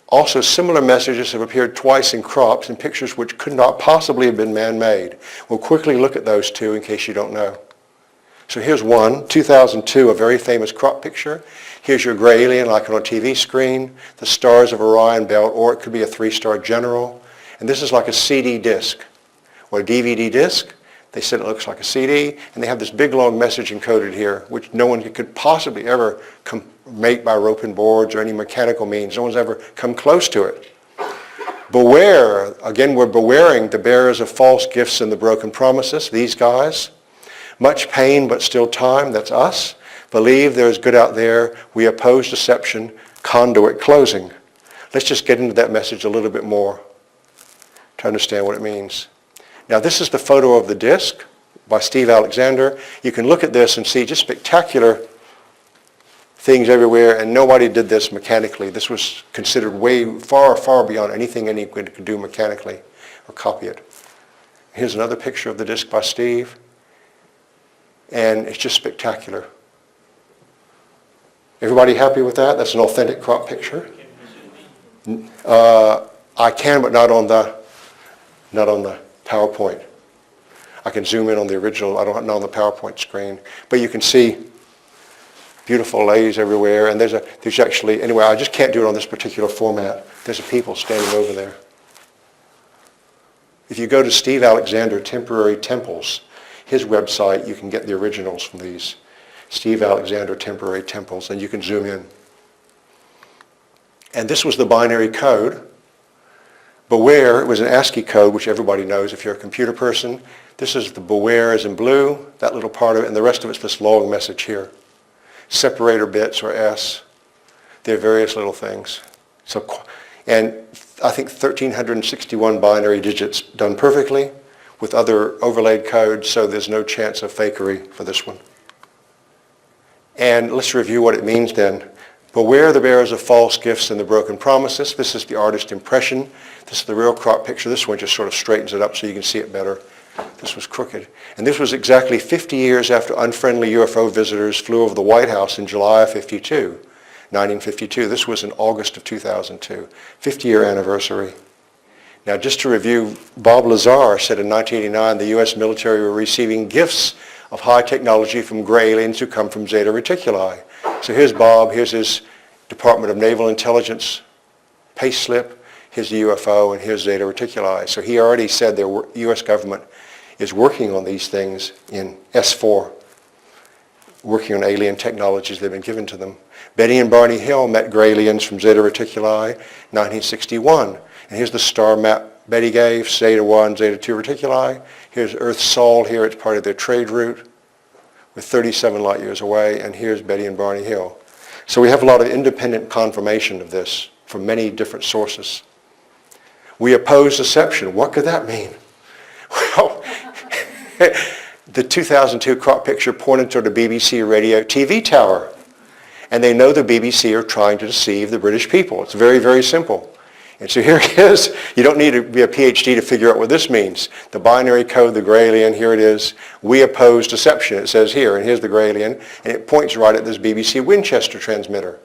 Also, similar messages have appeared twice in crops and pictures which could not possibly have been man-made. We'll quickly look at those 2 in case you don't know. So here's one, 2002, a very famous crop picture. Here's your gray alien like on a TV screen, the stars of Orion belt, or it could be a 3-star general. And this is like a CD disc or a DVD disc. They said it looks like a CD, and they have this big long message encoded here, which no one could possibly ever make by rope and boards or any mechanical means. No one's ever come close to it. Beware, again, we're bewaring the bearers of false gifts and the broken promises, these guys. Much pain, but still time, that's us. Believe there is good out there. We oppose deception, conduit closing. Let's just get into that message a little bit more to understand what it means. Now this is the photo of the disc by Steve Alexander. You can look at this and see just spectacular things everywhere, and nobody did this mechanically. This was considered way far, far beyond anything anyone could do mechanically or copy it. Here's another picture of the disc by Steve, and it's just spectacular. Everybody happy with that? That's an authentic crop picture. I can, but not on the PowerPoint. I can zoom in on the original. I don't know on the PowerPoint screen, but you can see beautiful lays everywhere. And there's actually, anyway, I just can't do it on this particular format. There's people standing over there. If you go to Steve Alexander Temporary Temples, his website, you can get the originals from these. Steve Alexander Temporary Temples, and you can zoom in. And this was the binary code. Beware, it was an ASCII code, which everybody knows if you're a computer person. This is the beware is in blue, that little part of it, and the rest of it's this long message here. Separator bits or S. There are various little things. And I think 1,361 binary digits done perfectly with other overlaid codes, so there's no chance of fakery for this one. And let's review what it means then. Beware the bearers of false gifts and the broken promises. This is the artist impression. This is the real crop picture. This one just sort of straightens it up so you can see it better. This was crooked. And this was exactly 50 years after unfriendly UFO visitors flew over the White House in July of 1952. This was in August of 2002. 50-year anniversary. Now just to review, Bob Lazar said in 1989 the U.S. military were receiving gifts of high technology from gray aliens who come from Zeta Reticuli. So here's Bob, here's his Department of Naval Intelligence payslip. Here's the UFO, and here's Zeta Reticuli. So he already said the U.S. government is working on these things in S4, working on alien technologies that have been given to them. Betty and Barney Hill met Gralians from Zeta Reticuli, 1961. And here's the star map Betty gave, Zeta 1, Zeta 2 Reticuli. Here's Earth's Sol here, it's part of their trade route, with 37 light years away. And here's Betty and Barney Hill. So we have a lot of independent confirmation of this from many different sources. We oppose deception. What could that mean? Well, the 2002 crop picture pointed toward the BBC radio TV tower. And they know the BBC are trying to deceive the British people. It's very, very simple. And so here it is. You don't need to be a PhD to figure out what this means. The binary code, the Gralian, here it is. We oppose deception, it says here. And here's the Gralian. And it points right at this BBC Winchester transmitter.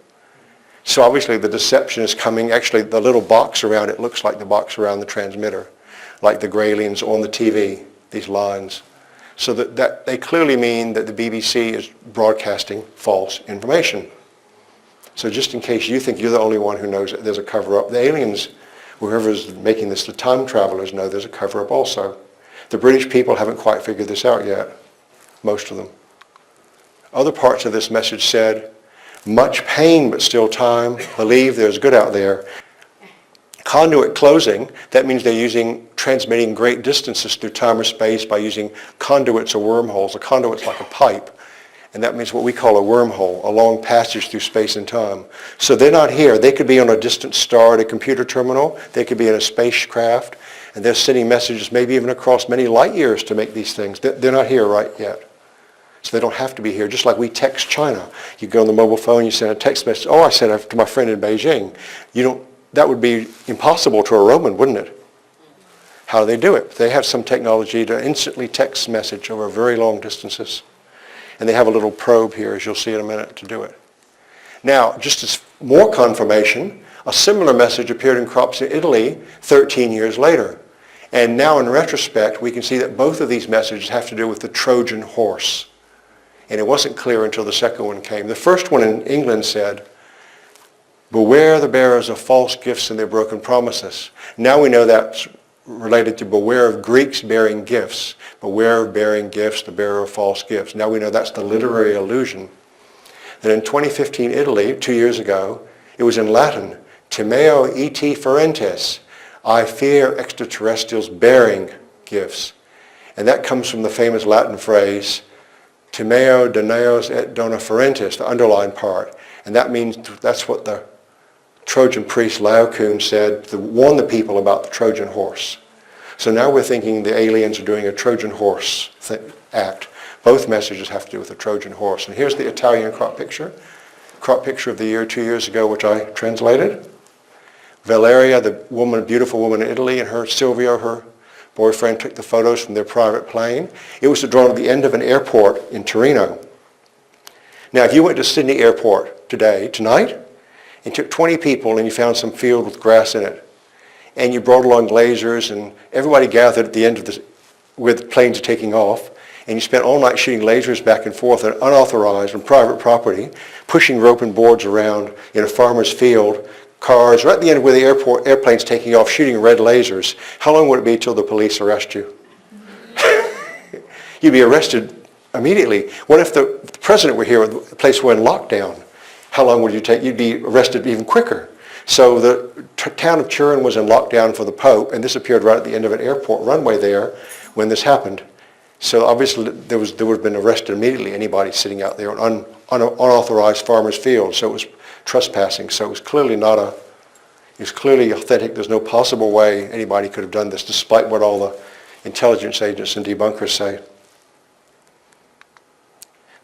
So obviously the deception is coming. Actually, the little box around it looks like the box around the transmitter, like the Gralians on the TV, these lines. So that they clearly mean that the BBC is broadcasting false information. So just in case you think you're the only one who knows that there's a cover-up, the aliens, whoever's making this, the time travelers, know there's a cover-up also. The British people haven't quite figured this out yet, most of them. Other parts of this message said, much pain but still time, believe there's good out there. Conduit closing, that means they're transmitting great distances through time or space by using conduits or wormholes. A conduit's like a pipe, and that means what we call a wormhole, a long passage through space and time. So they're not here. They could be on a distant star at a computer terminal. They could be in a spacecraft, and they're sending messages maybe even across many light years to make these things. They're not here right yet. So they don't have to be here, just like we text China. You go on the mobile phone, you send a text message. Oh, I sent it to my friend in Beijing. That would be impossible to a Roman, wouldn't it? How do they do it? They have some technology to instantly text message over very long distances. And they have a little probe here, as you'll see in a minute, to do it. Now, just as more confirmation, a similar message appeared in crops in Italy 13 years later. And now in retrospect, we can see that both of these messages have to do with the Trojan horse. And it wasn't clear until the second one came. The first one in England said, beware the bearers of false gifts and their broken promises. Now we know that's related to beware of Greeks bearing gifts. Beware of bearing gifts, the bearer of false gifts. Now we know that's the literary allusion. Then in 2015 Italy, 2 years ago, it was in Latin. Timeo et ferentes. I fear extraterrestrials bearing gifts. And that comes from the famous Latin phrase, Timeo doneos et dona ferentes, the underlined part. And that means that's what the Trojan priest Laocoon said to warn the people about the Trojan horse. So now we're thinking the aliens are doing a Trojan horse act. Both messages have to do with the Trojan horse. And here's the Italian crop picture of the year 2 years ago, which I translated. Valeria, the beautiful woman in Italy, and her Silvio, her boyfriend, took the photos from their private plane. It was drawn at the end of an airport in Torino. Now, if you went to Sydney Airport tonight, and took 20 people and you found some field with grass in it, and you brought along lasers, and everybody gathered at the end of where the planes are taking off, and you spent all night shooting lasers back and forth on unauthorized and private property, pushing rope and boards around in a farmer's field, cars, right at the end where the airplane's taking off, shooting red lasers. How long would it be till the police arrest you? You'd be arrested immediately. What if the president were here, the place were in lockdown? How long would you take? You'd be arrested even quicker. So the town of Turin was in lockdown for the Pope, and this appeared right at the end of an airport runway there when this happened. So obviously there would have been arrested immediately, anybody sitting out there on unauthorized farmer's field. So it was trespassing. So it was clearly authentic. There's no possible way anybody could have done this, despite what all the intelligence agents and debunkers say.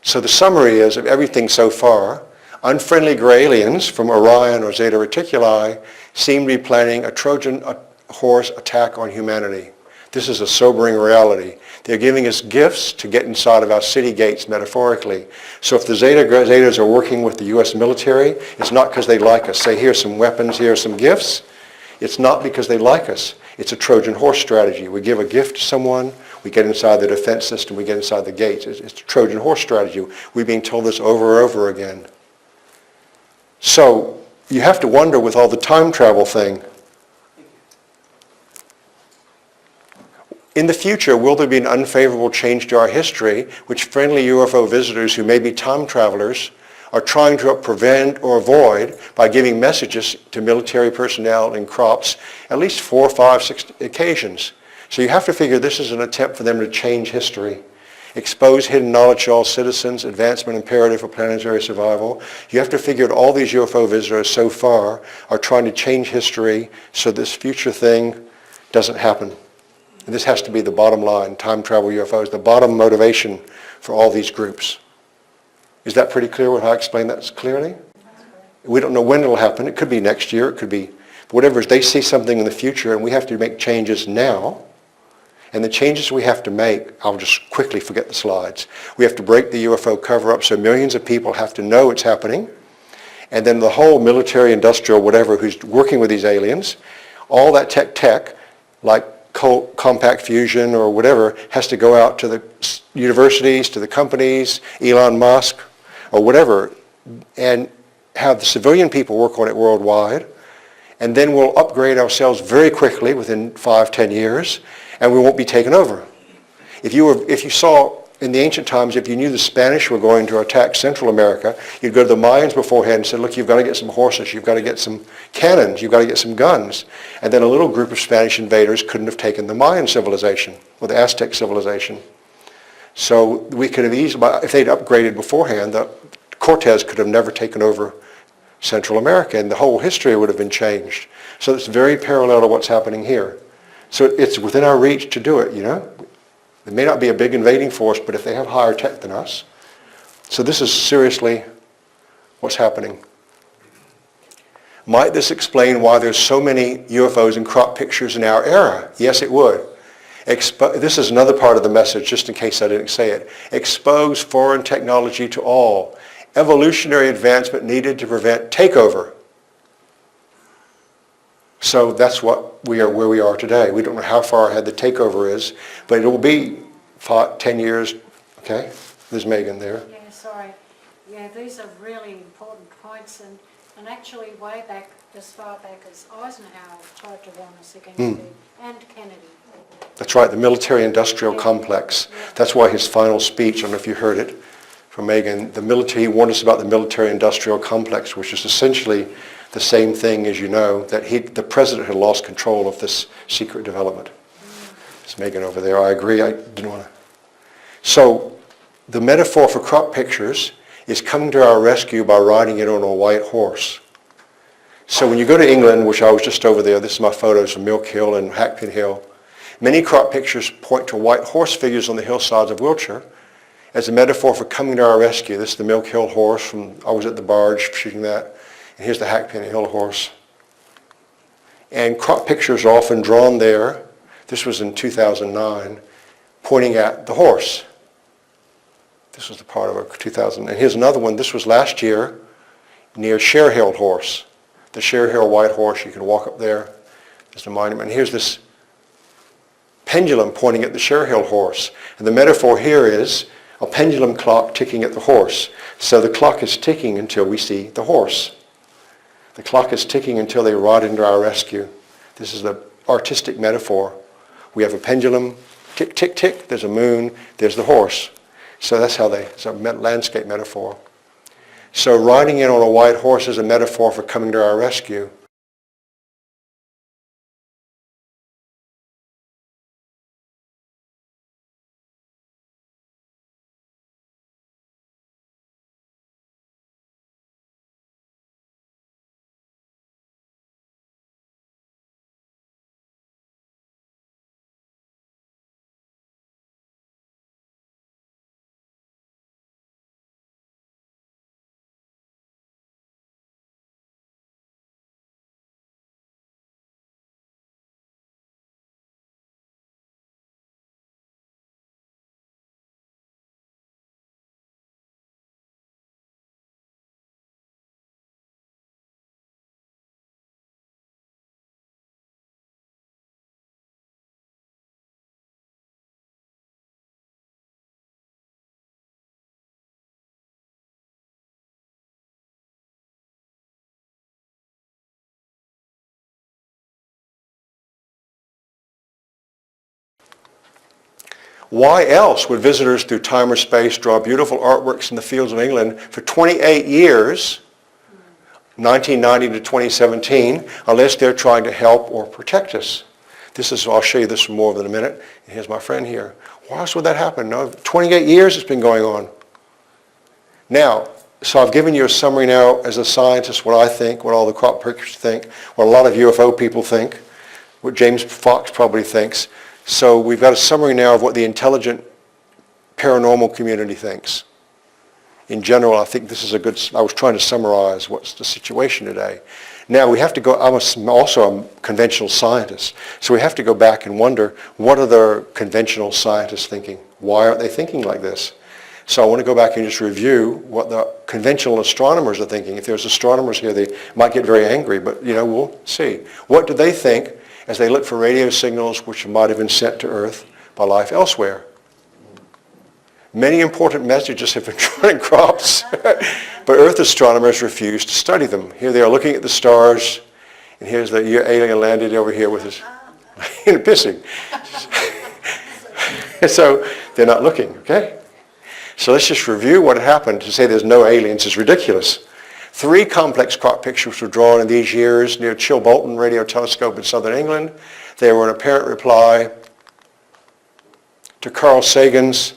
So the summary is of everything so far, unfriendly gray aliens from Orion or Zeta Reticuli seem to be planning a Trojan horse attack on humanity. This is a sobering reality. They're giving us gifts to get inside of our city gates, metaphorically. So if the Zetas are working with the U.S. military, it's not because they like us. Say, here's some weapons, here's some gifts. It's not because they like us. It's a Trojan horse strategy. We give a gift to someone, we get inside the defense system, we get inside the gates. It's a Trojan horse strategy. We're being told this over and over again. So you have to wonder with all the time travel thing, in the future, will there be an unfavorable change to our history, which friendly UFO visitors who may be time travelers are trying to prevent or avoid by giving messages to military personnel in crops at least 4, 5, 6 occasions? So you have to figure this is an attempt for them to change history, expose hidden knowledge to all citizens, advancement imperative for planetary survival. You have to figure that all these UFO visitors so far are trying to change history so this future thing doesn't happen. And this has to be the bottom line, time travel UFOs, the bottom motivation for all these groups. Is that pretty clear what I explained that clearly? We don't know when it'll happen. It could be next year. It could be whatever. They see something in the future and we have to make changes now. And the changes we have to make, I'll just quickly forget the slides. We have to break the UFO cover-up so millions of people have to know it's happening. And then the whole military, industrial, whatever, who's working with these aliens, all that tech, like compact fusion or whatever, has to go out to the universities, to the companies, Elon Musk, or whatever, and have the civilian people work on it worldwide. And then we'll upgrade ourselves very quickly within 5, 10 years, and we won't be taken over. If you saw in the ancient times, if you knew the Spanish were going to attack Central America, you'd go to the Mayans beforehand and say, look, you've got to get some horses, you've got to get some cannons, you've got to get some guns. And then a little group of Spanish invaders couldn't have taken the Mayan civilization or the Aztec civilization. So we could have easily, if they'd upgraded beforehand, Cortez could have never taken over Central America, and the whole history would have been changed. So it's very parallel to what's happening here. So it's within our reach to do it, you know. It may not be a big invading force, but if they have higher tech than us. So this is seriously what's happening. Might this explain why there's so many UFOs and crop pictures in our era? Yes, it would. This is another part of the message, just in case I didn't say it. Expose foreign technology to all. Evolutionary advancement needed to prevent takeover. So that's what we are, where we are today. We don't know how far ahead the takeover is, but it will be 10 years. Okay, there's Megan there. Yeah, sorry. Yeah, these are really important points, and actually way back, as far back as Eisenhower tried to warn us against it, and Kennedy. That's right, the military-industrial complex. That's why his final speech, I don't know if you heard it from Megan, he warned us about the military-industrial complex, which is essentially the same thing as you know, that the president had lost control of this secret development. It's Megan over there. I agree. I didn't want to. So the metaphor for crop pictures is coming to our rescue by riding it on a white horse. So when you go to England, which I was just over there, this is my photos from Milk Hill and Hackpin Hill, many crop pictures point to white horse figures on the hillsides of Wiltshire as a metaphor for coming to our rescue. This is the Milk Hill horse I was at the barge shooting that. And here's the Hackpin Hill horse. And crop pictures are often drawn there. This was in 2009, pointing at the horse. This was the part of a 2000. And here's another one. This was last year near Share Hill horse. The Share Hill white horse. You can walk up there. There's the monument. And here's this pendulum pointing at the Share Hill horse. And the metaphor here is a pendulum clock ticking at the horse. So the clock is ticking until we see the horse. The clock is ticking until they ride into our rescue. This is the artistic metaphor. We have a pendulum, tick, tick, tick. There's a moon. There's the horse. So that's how it's a landscape metaphor. So riding in on a white horse is a metaphor for coming to our rescue. Why else would visitors through time or space draw beautiful artworks in the fields of England for 28 years, 1990 to 2017, unless they're trying to help or protect us? I'll show you this more in a minute. And here's my friend here. Why else would that happen? No, 28 years it's been going on. Now, so I've given you a summary now as a scientist, what I think, what all the crop pickers think, what a lot of UFO people think, what James Fox probably thinks. So we've got a summary now of what the intelligent paranormal community thinks. In general, I think this is I was trying to summarize what's the situation today. Now we have to go, I'm also a conventional scientist, so we have to go back and wonder, what are the conventional scientists thinking? Why aren't they thinking like this? So I want to go back and just review what the conventional astronomers are thinking. If there's astronomers here, they might get very angry, but we'll see. What do they think as they look for radio signals which might have been sent to Earth by life elsewhere? Many important messages have been drawn in crops, but Earth astronomers refuse to study them. Here they are looking at the stars, and here's the alien landed over here with his pissing. So they're not looking, okay? So let's just review what happened. To say there's no aliens is ridiculous. 3 complex crop pictures were drawn in these years near Chilbolton Radio Telescope in southern England. They were an apparent reply to Carl Sagan's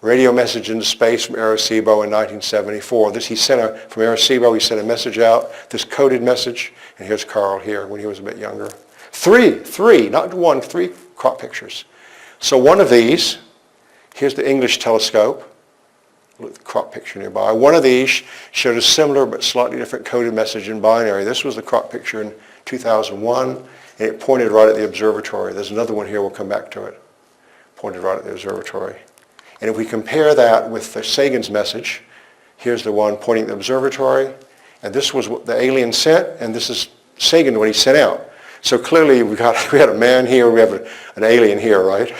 radio message into space from Arecibo in 1974. From Arecibo, he sent a message out, this coded message, and here's Carl here when he was a bit younger. 3, not 1, 3 crop pictures. So one of these, here's the English telescope, look at the crop picture nearby. One of these showed a similar but slightly different coded message in binary. This was the crop picture in 2001, and it pointed right at the observatory. There's another one here, we'll come back to it, pointed right at the observatory. And if we compare that with the Sagan's message, here's the one pointing at the observatory, and this was what the alien sent, and this is Sagan, what he sent out. So clearly we had a man here, we have an alien here, right?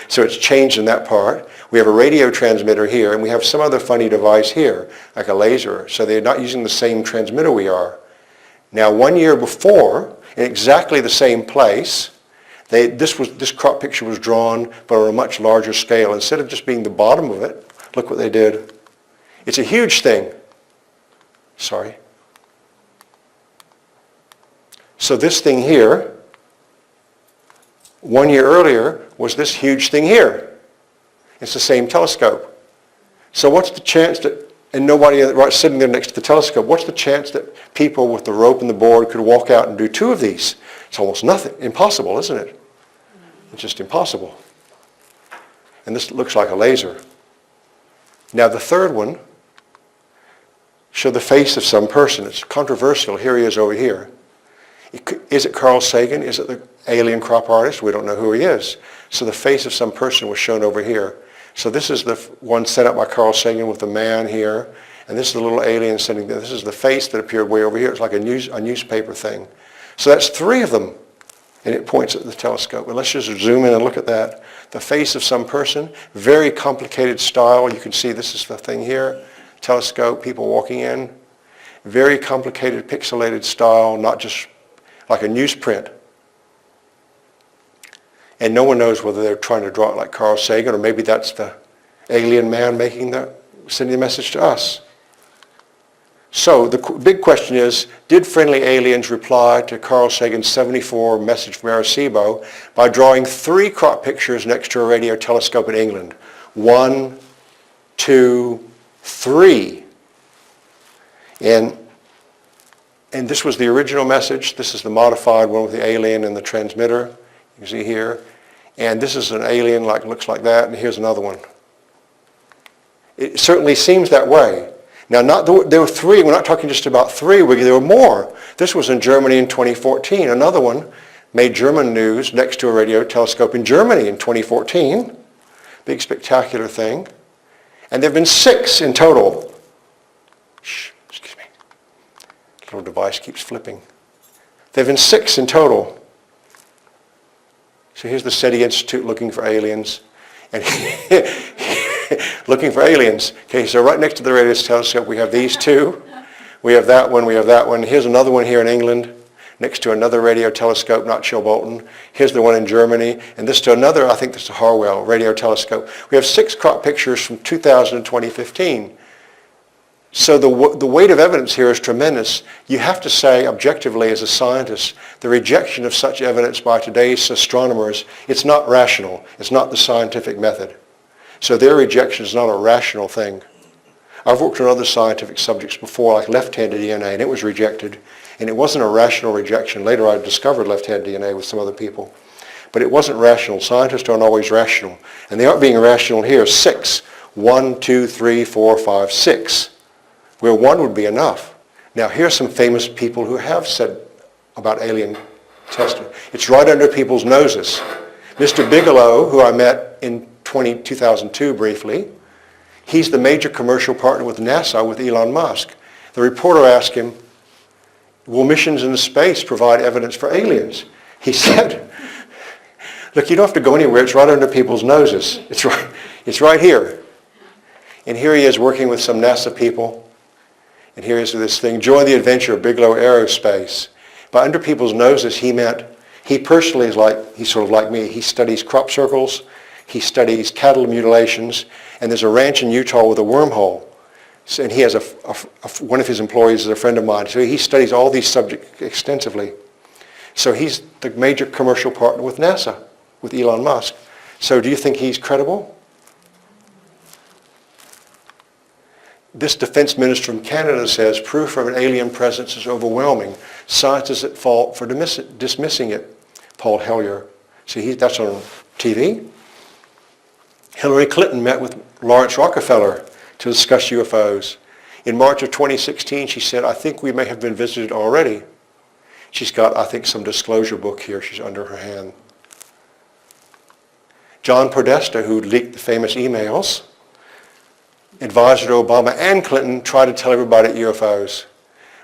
So it's changed in that part. We have a radio transmitter here, and we have some other funny device here, like a laser. So they're not using the same transmitter we are. Now 1 year before, in exactly the same place, this crop picture was drawn, but on a much larger scale. Instead of just being the bottom of it, look what they did. It's a huge thing. Sorry. So this thing here, 1 year earlier, was this huge thing here. It's the same telescope. So what's the chance that, and nobody sitting there next to the telescope, what's the chance that people with the rope and the board could walk out and do 2 of these? It's almost nothing. Impossible, isn't it? It's just impossible. And this looks like a laser. Now the third one showed the face of some person. It's controversial. Here he is over here. Is it Carl Sagan? Is it the alien crop artist? We don't know who he is. So the face of some person was shown over here. So this is the one sent out by Carl Sagan with the man here. And this is the little alien sitting there. This is the face that appeared way over here. It's like a newspaper thing. So that's 3 of them. And it points at the telescope. But let's just zoom in and look at that. The face of some person, very complicated style. You can see this is the thing here. Telescope, people walking in. Very complicated pixelated style, not just like a newsprint. And no one knows whether they're trying to draw it like Carl Sagan, or maybe that's the alien man sending the message to us. So the big question is, did friendly aliens reply to Carl Sagan's 74 message from Arecibo by drawing 3 crop pictures next to a radio telescope in England? 1, 2, 3. And this was the original message. This is the modified one with the alien and the transmitter. You can see here. And this is an alien, looks like that, and here's another one. It certainly seems that way. Now, there were 3. We're not talking just about 3. There were more. This was in Germany in 2014. Another one made German news next to a radio telescope in Germany in 2014. Big spectacular thing. And there have been 6 in total. Shh, excuse me. The little device keeps flipping. There have been 6 in total. So here's the SETI Institute looking for aliens. And looking for aliens. Okay, so right next to the radio telescope we have these 2. We have that one, we have that one. Here's another one here in England. next to another radio telescope, not Chilbolton. Here's the one in Germany, and this to another, I think this is a Harwell radio telescope. We have 6 crop pictures from 2000 and 2015. So the weight of evidence here is tremendous. You have to say objectively as a scientist, the rejection of such evidence by today's astronomers, it's not rational. It's not the scientific method. So their rejection is not a rational thing. I've worked on other scientific subjects before, like left-handed DNA, and it was rejected. And it wasn't a rational rejection. Later I discovered left-handed DNA with some other people. But it wasn't rational. Scientists aren't always rational. And they aren't being rational here. 6. 1, 2, 3, 4, 5, 6. Where 1 would be enough. Now here's some famous people who have said about alien testing. It's right under people's noses. Mr. Bigelow, who I met in 2002 briefly, he's the major commercial partner with NASA, with Elon Musk. The reporter asked him, will missions into space provide evidence for aliens? He said, look, you don't have to go anywhere. It's right under people's noses. It's right here. And here he is working with some NASA people. And here is this thing, join the adventure of Bigelow Aerospace. By under people's noses, he meant, he personally is he's sort of like me. He studies crop circles. He studies cattle mutilations. And there's a ranch in Utah with a wormhole. And he has one of his employees is a friend of mine. So he studies all these subjects extensively. So he's the major commercial partner with NASA, with Elon Musk. So do you think he's credible? This defense minister from Canada says proof of an alien presence is overwhelming. Science is at fault for dismissing it. Paul Hellyer. See, that's on TV. Hillary Clinton met with Lawrence Rockefeller to discuss UFOs. In March of 2016, she said, I think we may have been visited already. She's got, I think, some disclosure book here she's under her hand. John Podesta, who leaked the famous emails, advisor to Obama and Clinton, tried to tell everybody at UFOs.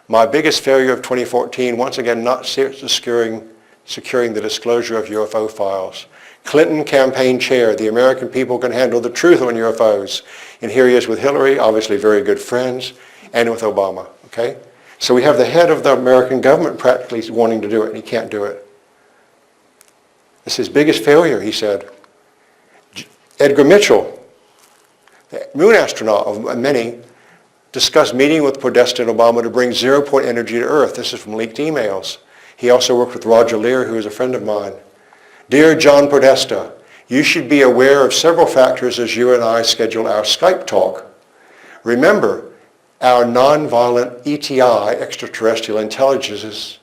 My biggest failure of 2014, once again, not securing the disclosure of UFO files. Clinton campaign chair, the American people can handle the truth on UFOs. And here he is with Hillary, obviously very good friends, and with Obama, okay? So we have the head of the American government practically wanting to do it, and he can't do it. It's his biggest failure, he said. Edgar Mitchell, the moon astronaut of many, discussed meeting with Podesta and Obama to bring zero-point energy to Earth. This is from leaked emails. He also worked with Roger Lear, who is a friend of mine. Dear John Podesta, you should be aware of several factors as you and I schedule our Skype talk. Remember, our nonviolent ETI, extraterrestrial intelligences,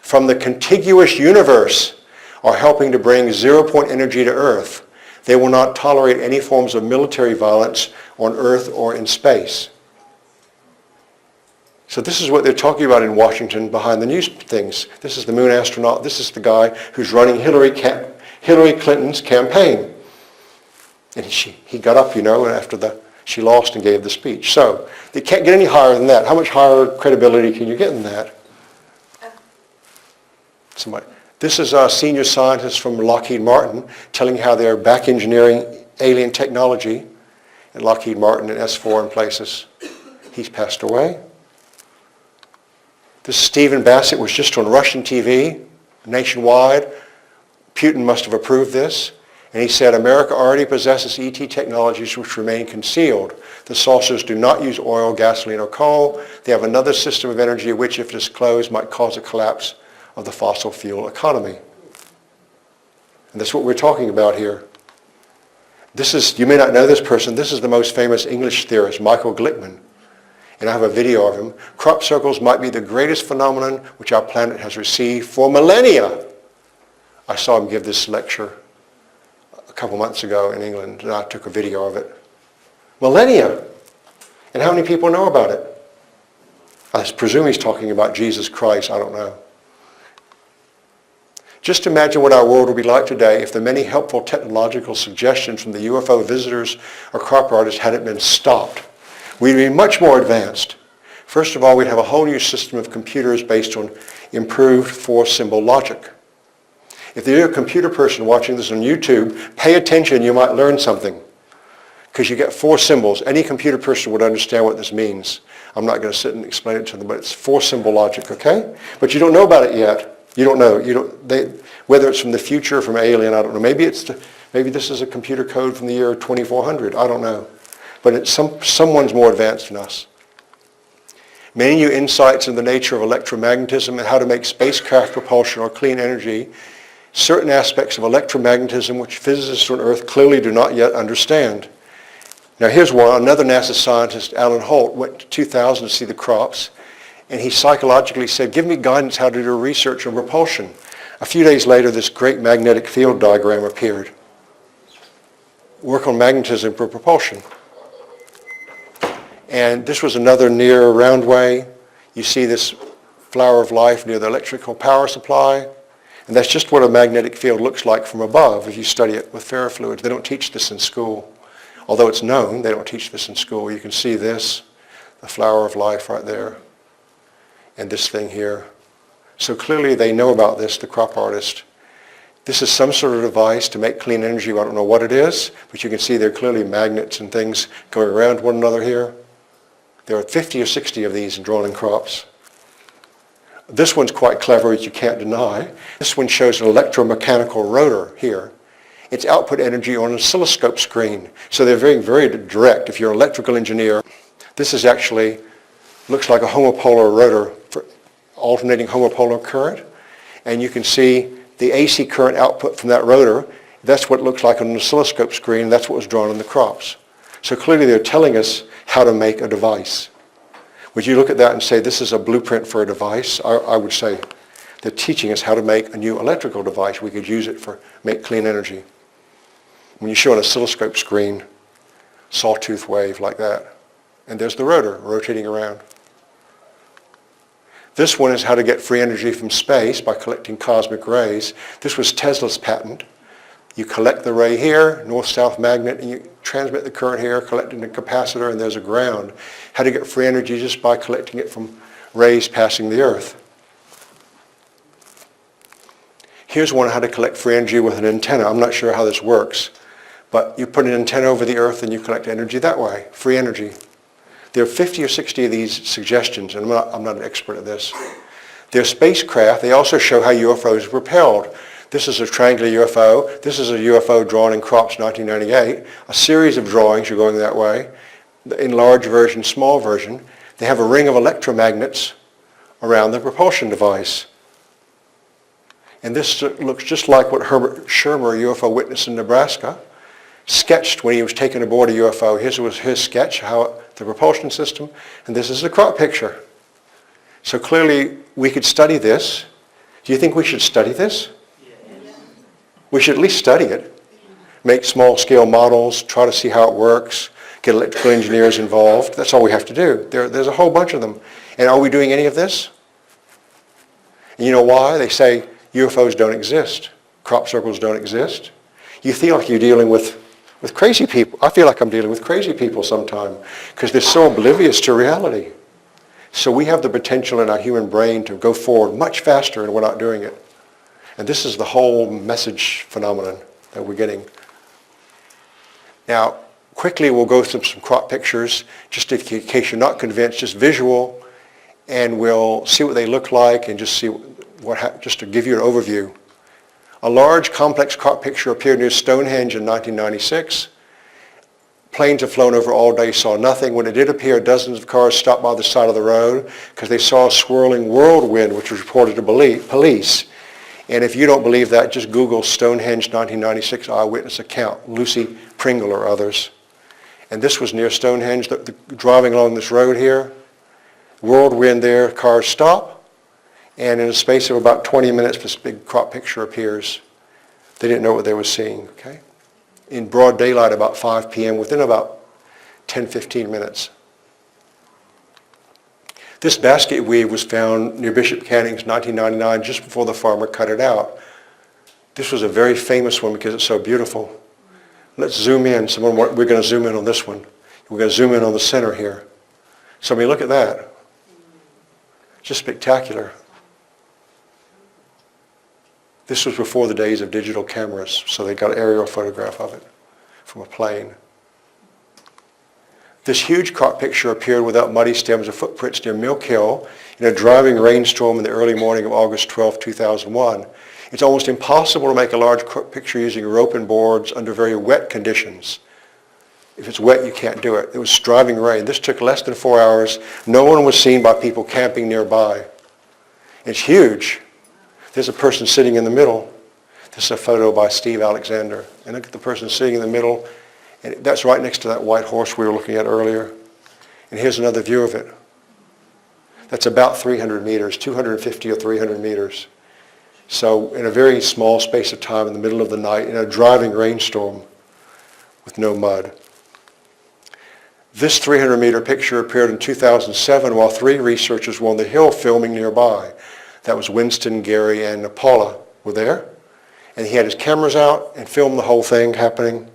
from the contiguous universe are helping to bring zero-point energy to Earth. They will not tolerate any forms of military violence on Earth or in space. So this is what they're talking about in Washington behind the news things. This is the moon astronaut. This is the guy who's running Hillary Clinton's campaign. And he got up, after she lost and gave the speech. So they can't get any higher than that. How much higher credibility can you get than that? This is a senior scientist from Lockheed Martin telling how they're back engineering alien technology at Lockheed Martin and S4 in places. He's passed away. This Stephen Bassett was just on Russian TV, nationwide. Putin must have approved this. And he said, America already possesses ET technologies which remain concealed. The saucers do not use oil, gasoline, or coal. They have another system of energy which, if disclosed, might cause a collapse of the fossil fuel economy. And that's what we're talking about here. This is, you may not know this person, this is the most famous English theorist, Michael Glickman. And I have a video of him. Crop circles might be the greatest phenomenon which our planet has received for millennia. I saw him give this lecture a couple months ago in England, and I took a video of it. Millennia. And how many people know about it? I presume he's talking about Jesus Christ. I don't know. Just imagine what our world would be like today if the many helpful technological suggestions from the UFO visitors or crop artists hadn't been stopped. We'd be much more advanced. First of all, we'd have a whole new system of computers based on improved four-symbol logic. If you're a computer person watching this on YouTube, pay attention, you might learn something. because you get 4 symbols. Any computer person would understand what this means. I'm not going to sit and explain it to them, but it's 4-symbol logic, okay? But you don't know about it yet. You don't know. Whether it's from the future or from alien, I don't know. Maybe this is a computer code from the year 2400. I don't know. But it's someone's more advanced than us. Many new insights into the nature of electromagnetism and how to make spacecraft propulsion or clean energy. Certain aspects of electromagnetism which physicists on Earth clearly do not yet understand. Now here's one. Another NASA scientist, Alan Holt, went to 2000 to see the crops, and he psychologically said, give me guidance how to do research on propulsion. A few days later, this great magnetic field diagram appeared. Work on magnetism for propulsion. And this was another near roundway. You see this flower of life near the electrical power supply. And that's just what a magnetic field looks like from above if you study it with ferrofluids. They don't teach this in school. Although it's known, they don't teach this in school. You can see this, the flower of life right there, and this thing here. So clearly they know about this, the crop artist. This is some sort of device to make clean energy. I don't know what it is, but you can see there are clearly magnets and things going around one another here. There are 50 or 60 of these in drawn-in crops. This one's quite clever, which you can't deny. This one shows an electromechanical rotor here. It's output energy on an oscilloscope screen. So they're very, very direct. If you're an electrical engineer, this is actually, looks like a homopolar rotor for alternating homopolar current. And you can see the AC current output from that rotor. That's what it looks like on an oscilloscope screen. That's what was drawn in the crops. So clearly they're telling us how to make a device. Would you look at that and say this is a blueprint for a device? I would say they're teaching us how to make a new electrical device. We could use it for make clean energy. When you show an oscilloscope screen, sawtooth wave like that. And there's the rotor rotating around. This one is how to get free energy from space by collecting cosmic rays. This was Tesla's patent. You collect the ray here, north-south magnet, and you transmit the current here, collect it in a capacitor, and there's a ground. How to get free energy just by collecting it from rays passing the Earth. Here's one how to collect free energy with an antenna. I'm not sure how this works, but you put an antenna over the Earth and you collect energy that way, free energy. There are 50 or 60 of these suggestions, and I'm not an expert at this. They're spacecraft. They also show how UFOs are propelled. This is a triangular UFO. This is a UFO drawn in crops 1998. A series of drawings are going that way. The enlarged version, small version. They have a ring of electromagnets around the propulsion device. And this looks just like what Herbert Schirmer, a UFO witness in Nebraska, sketched when he was taken aboard a UFO. His was his sketch, the propulsion system, and this is the crop picture. So clearly we could study this. Do you think we should study this? Yes. We should at least study it. Make small-scale models, try to see how it works, get electrical engineers involved. That's all we have to do. There's a whole bunch of them. And are we doing any of this? And you know why? They say UFOs don't exist. Crop circles don't exist. You feel like you're dealing with crazy people. I feel like I'm dealing with crazy people sometimes because they're so oblivious to reality. So we have the potential in our human brain to go forward much faster, and we're not doing it. And this is the whole message phenomenon that we're getting. Now, quickly we'll go through some crop pictures, just in case you're not convinced, just visual, and we'll see what they look like and just see just to give you an overview. A large, complex crop picture appeared near Stonehenge in 1996. Planes have flown over all day, saw nothing. When it did appear, dozens of cars stopped by the side of the road because they saw a swirling whirlwind, which was reported to police. And if you don't believe that, just Google Stonehenge 1996 eyewitness account, Lucy Pringle or others. And this was near Stonehenge, driving along this road here. Whirlwind there, cars stop. And in a space of about 20 minutes, this big crop picture appears. They didn't know what they were seeing, okay? In broad daylight, about 5 p.m., within about 10, 15 minutes. This basket weave was found near Bishop Canning's 1999, just before the farmer cut it out. This was a very famous one because it's so beautiful. Let's zoom in. We're going to zoom in on this one. We're going to zoom in on the center here. So I mean, look at that. Just spectacular. This was before the days of digital cameras, so they got an aerial photograph of it from a plane. This huge crop picture appeared without muddy stems or footprints near Milk Hill in a driving rainstorm in the early morning of August 12, 2001. It's almost impossible to make a large crop picture using rope and boards under very wet conditions. If it's wet, you can't do it. It was driving rain. This took less than 4 hours. No one was seen by people camping nearby. It's huge. There's a person sitting in the middle. This is a photo by Steve Alexander. And look at the person sitting in the middle. And that's right next to that white horse we were looking at earlier. And here's another view of it. That's about 300 meters, 250 or 300 meters. So in a very small space of time in the middle of the night in a driving rainstorm with no mud. This 300-meter picture appeared in 2007 while 3 researchers were on the hill filming nearby. That was Winston, Gary, and Paula were there. And he had his cameras out and filmed the whole thing happening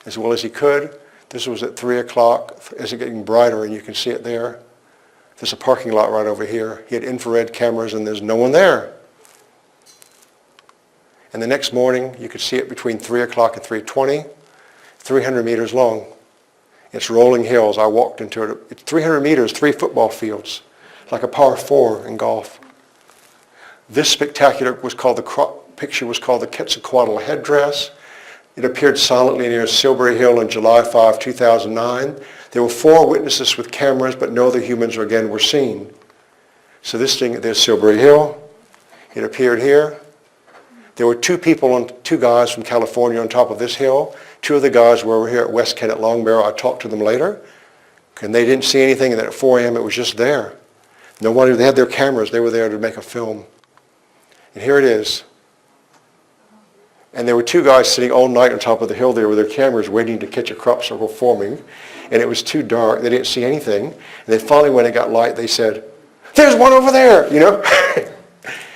as well as he could. This was at 3 o'clock as it's getting brighter, and you can see it there. There's a parking lot right over here. He had infrared cameras, and there's no one there. And the next morning, you could see it between 3 o'clock and 3:20, 300 meters long. It's rolling hills. I walked into it. It's 300 meters, 3 football fields, like a par 4 in golf. This spectacular picture was called the Quetzalcoatle headdress. It appeared silently near Silbury Hill on July 5, 2009. There were 4 witnesses with cameras, but no other humans again were seen. So this thing, there's Silbury Hill. It appeared here. There were 2 guys from California on top of this hill. 2 of the guys were over here at West Kent at Long Barrel. I talked to them later, and they didn't see anything, and then at 4 a.m. it was just there. Nobody, they had their cameras. They were there to make a film. And here it is. And there were 2 guys sitting all night on top of the hill there with their cameras waiting to catch a crop circle forming. And it was too dark. They didn't see anything. And then finally when it got light, they said, "There's one over there," you know.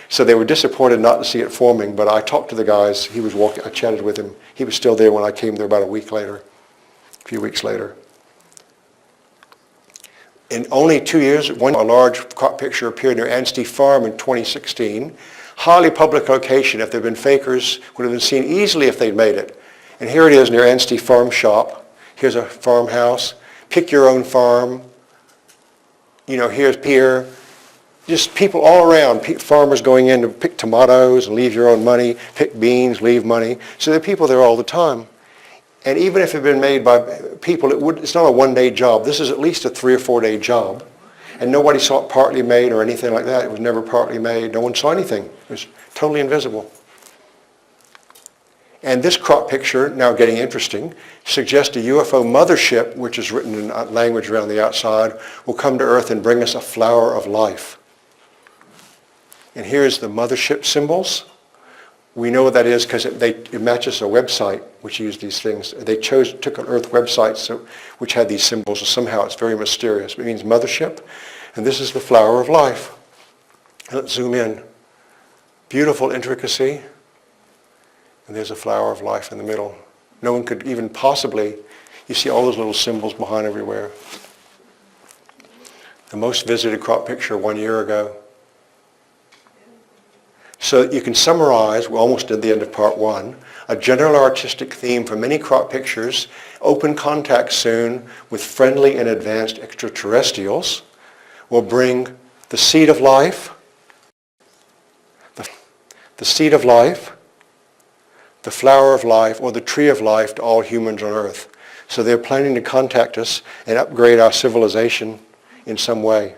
So they were disappointed not to see it forming, but I talked to the guys. He was walking, I chatted with him. He was still there when I came there about a few weeks later. In only 2 years, a large crop picture appeared near Anstey Farm in 2016. Highly public location. If there had been fakers, would have been seen easily if they'd made it. And here it is near Anstey Farm Shop. Here's a farmhouse. Pick your own farm. You know, here's Pierre. Just people all around, farmers going in to pick tomatoes and leave your own money, pick beans, leave money. So there are people there all the time. And even if it had been made by people, it's not a one-day job. This is at least a 3 or 4 day job. And nobody saw it partly made or anything like that. It was never partly made. No one saw anything. It was totally invisible. And this crop picture, now getting interesting, suggests a UFO mothership, which is written in language around the outside, will come to Earth and bring us a flower of life. And here's the mothership symbols. We know what that is because it matches a website which used these things. They took an Earth website which had these symbols, so somehow it's very mysterious. It means mothership, and this is the flower of life. Let's zoom in. Beautiful intricacy, and there's a flower of life in the middle. No one could even possibly, you see all those little symbols behind everywhere. The most visited crop picture 1 year ago. So you can summarize, we're almost at the end of part 1, a general artistic theme for many crop pictures, open contact soon with friendly and advanced extraterrestrials, will bring the seed of life, the seed of life, the flower of life, or the tree of life to all humans on Earth. So they're planning to contact us and upgrade our civilization in some way.